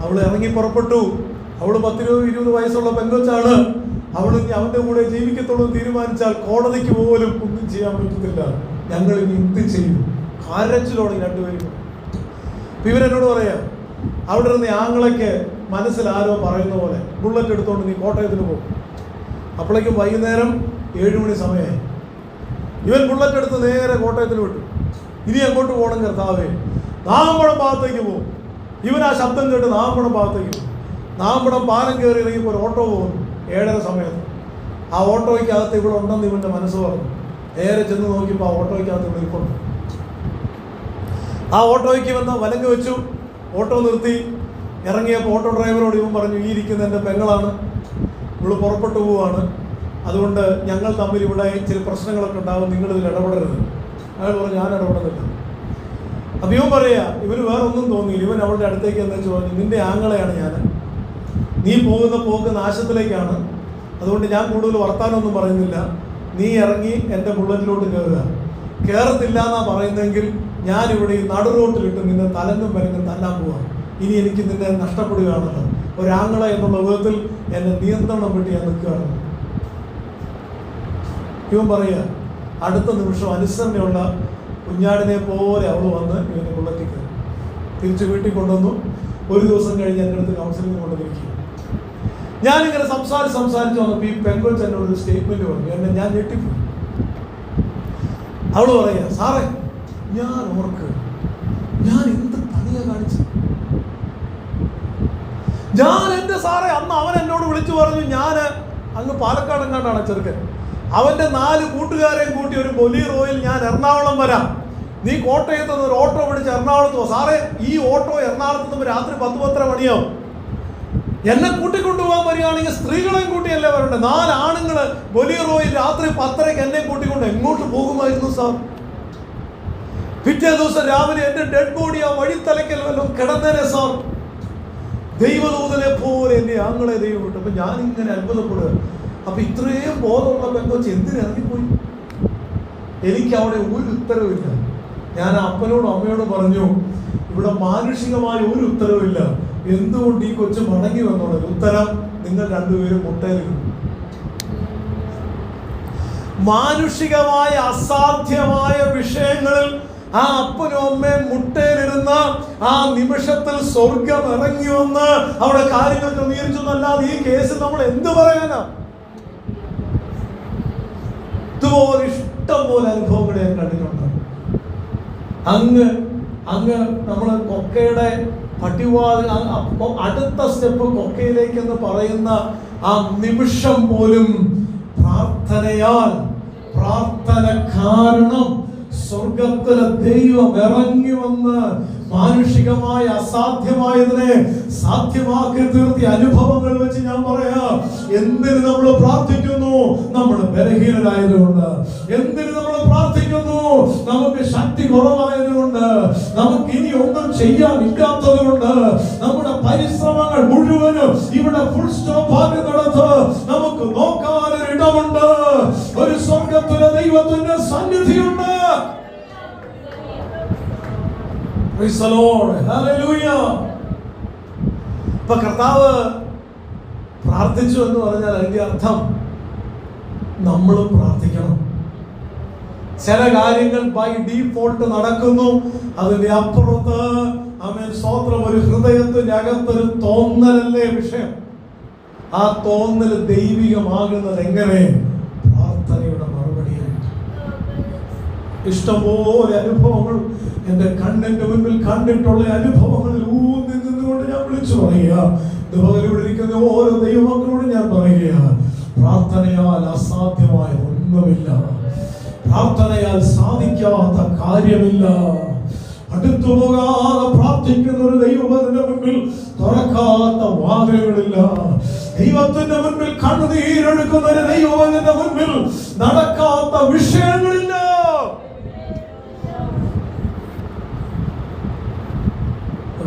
അവൾ ഇറങ്ങി പുറപ്പെട്ടു. അവള് 10-20 വയസ്സുള്ള പെങ്കൊച്ചാണ്. അവള് അവന്റെ കൂടെ ജീവിക്കത്തുള്ളൂ തീരുമാനിച്ചാൽ കോടതിക്ക് പോലും ഒന്നും ചെയ്യാൻ പറ്റത്തില്ല. ഞങ്ങൾ ഇനി എന്ത് ചെയ്യും? കരച്ചിലോടെ രണ്ടുപേരും. അപ്പൊ ഇവരെന്നോട് പറയാം, അവിടെ ഇരുന്ന് ആങ്ങളയ്ക്ക് മനസ്സിൽ ആരോ പറയുന്ന പോലെ ബുള്ളറ്റ് എടുത്തോണ്ട് നീ കോട്ടയത്തിന് പോകും. അപ്പോഴേക്കും വൈകുന്നേരം 7 മണി സമയമായി. ഇവൻ ബുള്ളറ്റ് എടുത്ത് നേരെ കോട്ടയത്തിന് വിട്ടു. ഇനി അങ്ങോട്ട് പോകണം കർത്താവേ, നാഗമ്പടം ഭാഗത്തേക്ക് പോകും. ഇവൻ ആ ശബ്ദം കേട്ട് നാഗമ്പടം ഭാഗത്തേക്ക് പോകും. നാഗമ്പടം പാലം കയറി ഇറങ്ങിയപ്പോൾ ഒരു ഓട്ടോ പോകുന്നു 7:30 സമയത്ത്. ആ ഓട്ടോയ്ക്കകത്ത് ഇവിടെ ഉണ്ടെന്ന് ഇവന്റെ മനസ്സ് പറഞ്ഞു. നേരെ ചെന്ന് നോക്കിയപ്പോൾ ആ ഓട്ടോയ്ക്കകത്ത് ഇവിടെ ഇരിപ്പുണ്ട്. ആ ഓട്ടോയ്ക്ക് വന്ന് വലങ്ങ് വെച്ചു. ഓട്ടോ നിർത്തി. ഇറങ്ങിയപ്പോൾ ഓട്ടോ ഡ്രൈവറോട് ഇവൻ പറഞ്ഞു, ഈ ഇരിക്കുന്ന എൻ്റെ പെങ്ങളാണ്, ഇവള് പുറപ്പെട്ടു പോവുകയാണ്, അതുകൊണ്ട് ഞങ്ങൾ തമ്മിൽ ഇവിടെ ചില പ്രശ്നങ്ങളൊക്കെ ഉണ്ടാകും, നിങ്ങളിതിൽ ഇടപെടരുത്. അയാൾ പറഞ്ഞു, ഞാൻ ഇടപെടുന്നില്ല. അപ്പം ഇവൻ പറയാ, ഇവന് വേറെ ഒന്നും തോന്നിയില്ല. ഇവൻ അവളുടെ അടുത്തേക്ക് എന്ന് വെച്ച് പറഞ്ഞു, നിന്റെ ആങ്ങളെയാണ് ഞാൻ, നീ പോകുന്ന പോക്ക് നാശത്തിലേക്കാണ്, അതുകൊണ്ട് ഞാൻ കൂടുതൽ വർത്താനമൊന്നും പറയുന്നില്ല. നീ ഇറങ്ങി എൻ്റെ ബുള്ളറ്റിലോട്ട് കയറുക. കയറത്തില്ല എന്നാ പറയുന്നതെങ്കിൽ ഞാനിവിടെ ഈ നടുറോട്ടിലിട്ട് നിന്നെ തലങ്ങും വരങ്ങും തല്ലാൻ പോവാം. ഇനി എനിക്ക് നിന്നെ നഷ്ടപ്പെടുകയാണല്ലോ. ഒരാങ്ങള എന്നുള്ള വിധത്തിൽ എന്നെ നിയന്ത്രണം വിട്ട് ഞാൻ നിൽക്കുകയാണ്. ഇവൻ പറയുക, അടുത്ത നിമിഷം അനുസരണയുള്ള കുഞ്ഞാടിനെ പോലെ അവൾ വന്ന് ഇവനെ ബുള്ളറ്റിൽ കയറി തിരിച്ച് വീട്ടിൽ കൊണ്ടുവന്നു. ഒരു ദിവസം കഴിഞ്ഞ് എൻ്റെ അടുത്ത് കൗൺസിലിംഗ് കൊണ്ടുവന്നിരിക്കും. ഞാനിങ്ങനെ സംസാരിച്ച് വന്നപ്പോൾ ഈ പെങ്കൊച്ച് എന്നോട് ഒരു സ്റ്റേറ്റ്മെന്റ് പറഞ്ഞു. എന്നെ ഞാൻ ഞെട്ടിപ്പോയി. അവള് പറയാ, സാറേ ഞാൻ ഓർക്ക് ഞാൻ എന്ത് പണിയാ കാണിച്ചു? ഞാൻ എൻ്റെ സാറേ, അന്ന് അവൻ എന്നോട് വിളിച്ചു പറഞ്ഞു, ഞാൻ അങ്ങ് പാലക്കാടെങ്ങാണ്ടാണ് ചെറുക്കൻ, അവൻ്റെ 4 കൂട്ടുകാരെയും കൂട്ടി ഒരു ബൊലീറോയിൽ ഞാൻ എറണാകുളം വരാം, നീ കോട്ടയത്ത് നിന്ന് ഒരു ഓട്ടോ പിടിച്ച് എറണാകുളത്ത് പോ. സാറേ, ഈ ഓട്ടോ എറണാകുളത്ത് നിന്ന് രാത്രി 10-10:30 മണിയാവും. എന്നെ കൂട്ടിക്കൊണ്ടുപോകാൻ വരികയാണെങ്കിൽ സ്ത്രീകളെയും കൂട്ടിയല്ലേ വരണ്ടേ? 4 ആണുങ്ങൾ ബൊലീറോയിൽ രാത്രി 10:30 എന്നെ കൂട്ടിക്കൊണ്ട് എങ്ങോട്ട് പോകുമായിരുന്നു സാർ? പിറ്റേ ദിവസം രാവിലെ എൻ്റെ ഡെഡ് ബോഡി ആ വഴിത്തലയ്ക്കൽ വല്ലതും കിടന്നേനെ സാർ. ദൈവദൂതനെ പോലെ എൻ്റെ ആങ്ങളെ ദൈവം വിട്ടു. അപ്പൊ ഞാനിങ്ങനെ അത്ഭുതപ്പെടുക. അപ്പൊ ഇത്രയും ബോധമുള്ള പെങ്കൊച്ച് എന്തിനിറങ്ങിപ്പോയി? എനിക്ക് അവിടെ ഒരു ഉത്തരവില്ല. ഞാൻ അപ്പനോടും അമ്മയോടും പറഞ്ഞു, ഇവിടെ മാനുഷികമായ ഒരു ഉത്തരവില്ല, എന്തുകൊണ്ട് ഈ കൊച്ചു മടങ്ങി വന്നുള്ളത്? ഉത്തരം, നിങ്ങൾ രണ്ടുപേരും മുട്ടയിലിരുന്നു. മാനുഷികമായ അസാധ്യമായ വിഷയങ്ങളിൽ ആ അപ്പനും അമ്മയും മുട്ടയിലിരുന്ന ആ നിമിഷത്തിൽ സ്വർഗം ഇറങ്ങി വന്ന് അവിടെ കാര്യങ്ങൾ ക്രമീകരിച്ചു എന്നല്ലാതെ ഈ കേസിൽ നമ്മൾ എന്ത് പറയാനാ? ഇതുപോലെ ഇഷ്ടം പോലെ അനുഭവങ്ങൾ ഞാൻ കണ്ടിട്ടുണ്ട്. അങ്ങ് നമ്മൾ കൊക്കയുടെ പട്ടിവാതിൽ അടുത്ത സ്റ്റെപ്പ് കൊക്കയിലേക്ക് എന്ന് പറയുന്ന ആ നിമിഷം പോലും പ്രാർത്ഥന കാരണം സ്വർഗത്തിലെ ദൈവം ഇറങ്ങി വന്ന് മാനുഷികമായ അസാധ്യമായതിനെ സാധ്യമാക്കി തീർത്തിയ അനുഭവങ്ങൾ വെച്ച് ഞാൻ പറയാം, എന്തിന് നമ്മൾ പ്രാർത്ഥിക്കുന്നു? നമ്മൾ ബലഹീനരായതുകൊണ്ട്. എന്തിന് നമ്മൾ പ്രാർത്ഥിക്കുന്നു? നമുക്ക് ശക്തി കുറവായതുകൊണ്ട്, നമുക്ക് ഇനി ഒന്നും ചെയ്യാനില്ലാത്തത് കൊണ്ട്, നമ്മുടെ പരിശ്രമങ്ങൾ മുഴുവനും ഇവിടെ ഫുൾ സ്റ്റോപ്പ് ആകുന്നിടത്ത് നമുക്ക് നോക്കാനൊരു ഇടമുണ്ട്. ഒരു സ്വർഗത്തിലെ ദൈവത്തിന്റെ സന്നിധിയുണ്ട്. Praise the Lord. Hallelujah. ഇപ്പൊ കർത്താവ് പ്രാർത്ഥിച്ചു എന്ന് പറഞ്ഞാൽ അതിന്റെ അർത്ഥം നമ്മളും പ്രാർത്ഥിക്കണം. ചില കാര്യങ്ങൾ ബൈ ഡീഫോൾട്ട് നടക്കുന്നു, അതിന്റെ അപ്പുറത്ത് ആമേൻ സ്തോത്രം ഒരു ഹൃദയത്തിന്റെ അകത്തൊരു തോന്നലല്ലേ വിഷയം. ആ തോന്നൽ ദൈവികമാകുന്നത് എങ്ങനെ? പ്രാർത്ഥനയുടെ മറുപടിയായിട്ട്. ഇഷ്ടംപോലെ അനുഭവങ്ങൾ എന്റെ കണ്ണിന്റെ മുൻപിൽ കണ്ടിട്ടുള്ള അനുഭവങ്ങളിൽ ഊന്നി നിന്നുകൊണ്ട് ഞാൻ വിളിച്ചു പറയുക, ഇവിടെ ഇരിക്കുന്ന ഓരോ ദൈവമക്കളോടും ഞാൻ പറയുക, പ്രാർത്ഥനയാൽ അസാധ്യമായ ഒന്നുമില്ല, പ്രാർത്ഥനയാൽ സാധിക്കാത്ത കാര്യമില്ല. അടുത്തു പോകാതെ പ്രാർത്ഥിക്കുന്ന ഒരു ദൈവത്തിന്റെ മുൻപിൽ തുറക്കാത്ത വാതിലുകളില്ല. ദൈവത്തിന്റെ മുൻപിൽ കണ്ണുനീരൊഴുക്കുന്ന ഒരു ദൈവത്തിന്റെ മുൻപിൽ നടക്കാത്ത വിഷയങ്ങളില്ല.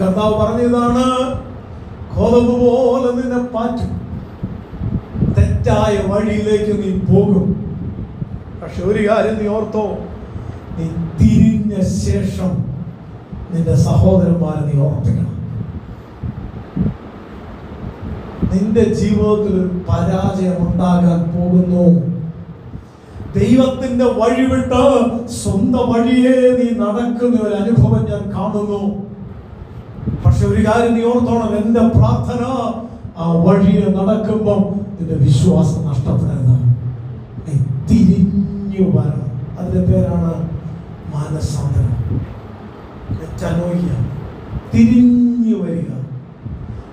കർത്താവ് പറഞ്ഞതാണ്, കോതമ്പ് പോലെ നിന്നെ പാറ്റും, തെറ്റായ വഴിയിലേക്ക് നീ പോകും. പക്ഷെ ഒരു കാര്യം നീ ഓർത്തോ, നീ തിരിഞ്ഞ ശേഷം നിന്റെ സഹോദരന്മാരെ നീ ഓർപ്പിക്കണം. നിന്റെ ജീവിതത്തിൽ ഒരു പരാജയം ഉണ്ടാകാൻ പോകുന്നു. ദൈവത്തിന്റെ വഴി വിട്ട് സ്വന്തം വഴിയെ നീ നടക്കുന്ന ഒരു അനുഭവം ഞാൻ കാണുന്നു. പക്ഷെ ഒരു കാര്യം നീ ഓർത്തോണം, എന്റെ പ്രാർത്ഥന ആ വഴിയെ നടക്കുമ്പം നിന്റെ വിശ്വാസം നഷ്ടപ്പെടരുത്. നീ തിരിഞ്ഞു വരണം. അതിന്റെ പേരാണ് മാനസാന്തരം. തിരിഞ്ഞു വരിക.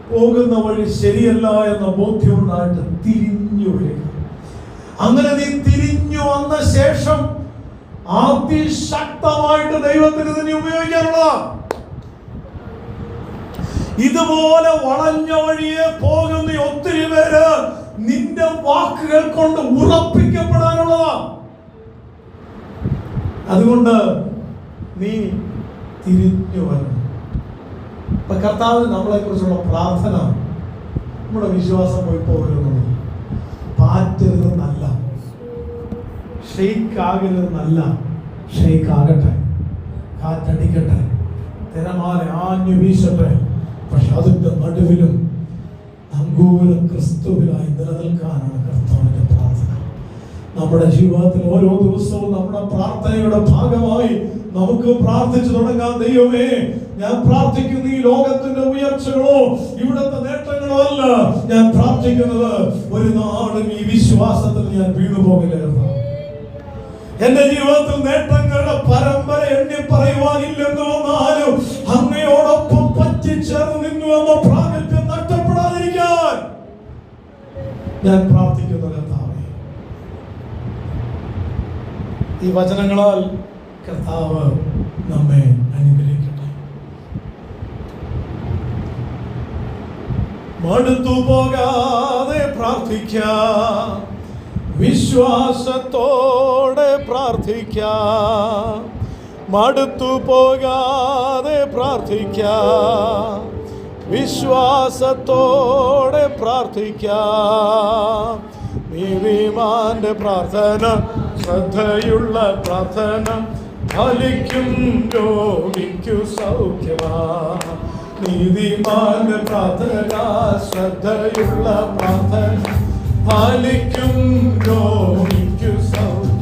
പോകുന്ന വഴി ശരിയല്ല എന്ന ബോധ്യമുണ്ടായിട്ട് തിരിഞ്ഞു വരിക. അങ്ങനെ നീ തിരിഞ്ഞു വന്ന ശേഷം അതിശക്തമായിട്ട് ദൈവത്തിന് നിന്നെ ഉപയോഗിക്കാനുള്ളതാ. ഇതുപോലെ വളഞ്ഞ വഴിയെ പോകുന്ന ഒത്തിരി പേര് നിന്റെ വാക്കുകൾ കൊണ്ട് ഉറപ്പിക്കപ്പെടാനുള്ളതാ. അതുകൊണ്ട് നീ തിരിഞ്ഞു വരണം. ഇപ്പൊ കർത്താവിന് നമ്മളെ കുറിച്ചുള്ള പ്രാർത്ഥന, നമ്മുടെ വിശ്വാസം പോയി പോകരുതെന്നുള്ളത്. പാറ്റരുതെന്നല്ല, ഷെയ്ക്ക് ആകരുതെന്നല്ല. ഷെയ്ക്ക് ആകട്ടെ, കാറ്റടിക്കട്ടെ, തിരമാല ആഞ്ഞു വീശട്ടെ, പക്ഷെ അതിന്റെ നടുവിലും നങ്കൂര ക്രിസ്തുവിലായി നിലനിൽക്കാനാണ് കർത്താവിന്റെ പ്രാർത്ഥന. നമ്മുടെ ജീവിതത്തിൽ ഓരോ ദിവസവും നമ്മുടെ പ്രാർത്ഥനയുടെ ഭാഗമായി നമുക്ക് പ്രാർത്ഥിച്ചു തുടങ്ങാം. ദൈവമേ, ഞാൻ പ്രാർത്ഥിക്കുന്ന ഈ ലോകത്തിന്റെ ഉയർച്ചകളോ ഇവിടുത്തെ നേട്ടങ്ങളോ അല്ല. ഞാൻ പ്രാർത്ഥിക്കുന്നത് ഒരു നാളും ഈ വിശ്വാസത്തിൽ ഞാൻ വീണുപോകില്ല. എന്റെ ജീവിതത്തിൽ നേട്ടങ്ങളുടെ പരമ്പര എണ്ണി പറയുവാനില്ലെന്ന് വന്നാലും അങ്ങയോടൊപ്പം പറ്റിച്ചേർന്ന് നിന്നു എന്ന പ്രാഗൽഭ്യം നഷ്ടപ്പെടാതിരിക്കാൻ ഞാൻ പ്രാർത്ഥിക്കുന്നു. കർത്താവേ, ഈ വചനങ്ങളാൽ കർത്താവ് നമ്മെ അനുഗ്രഹിക്കട്ടെ. മടുത്തു പോകാതെ പ്രാർത്ഥിക്കാം, വിശ്വാസത്തോടെ പ്രാർത്ഥിക്കാം. മടുത്തു പോകാതെ പ്രാർത്ഥിക്കാം, വിശ്വാസത്തോടെ പ്രാർത്ഥിക്കാം. നീതിമാന്റെ പ്രാർത്ഥന ശ്രദ്ധയുള്ള പ്രാർത്ഥന ഫലിക്കും, രോഗിക്കു സൗഖ്യമാ. നീതിമാന്റെ പ്രാർത്ഥന ശ്രദ്ധയുള്ള പ്രാർത്ഥന ഫലിക്കും, രോഗിക്കു സൗഖ്യം.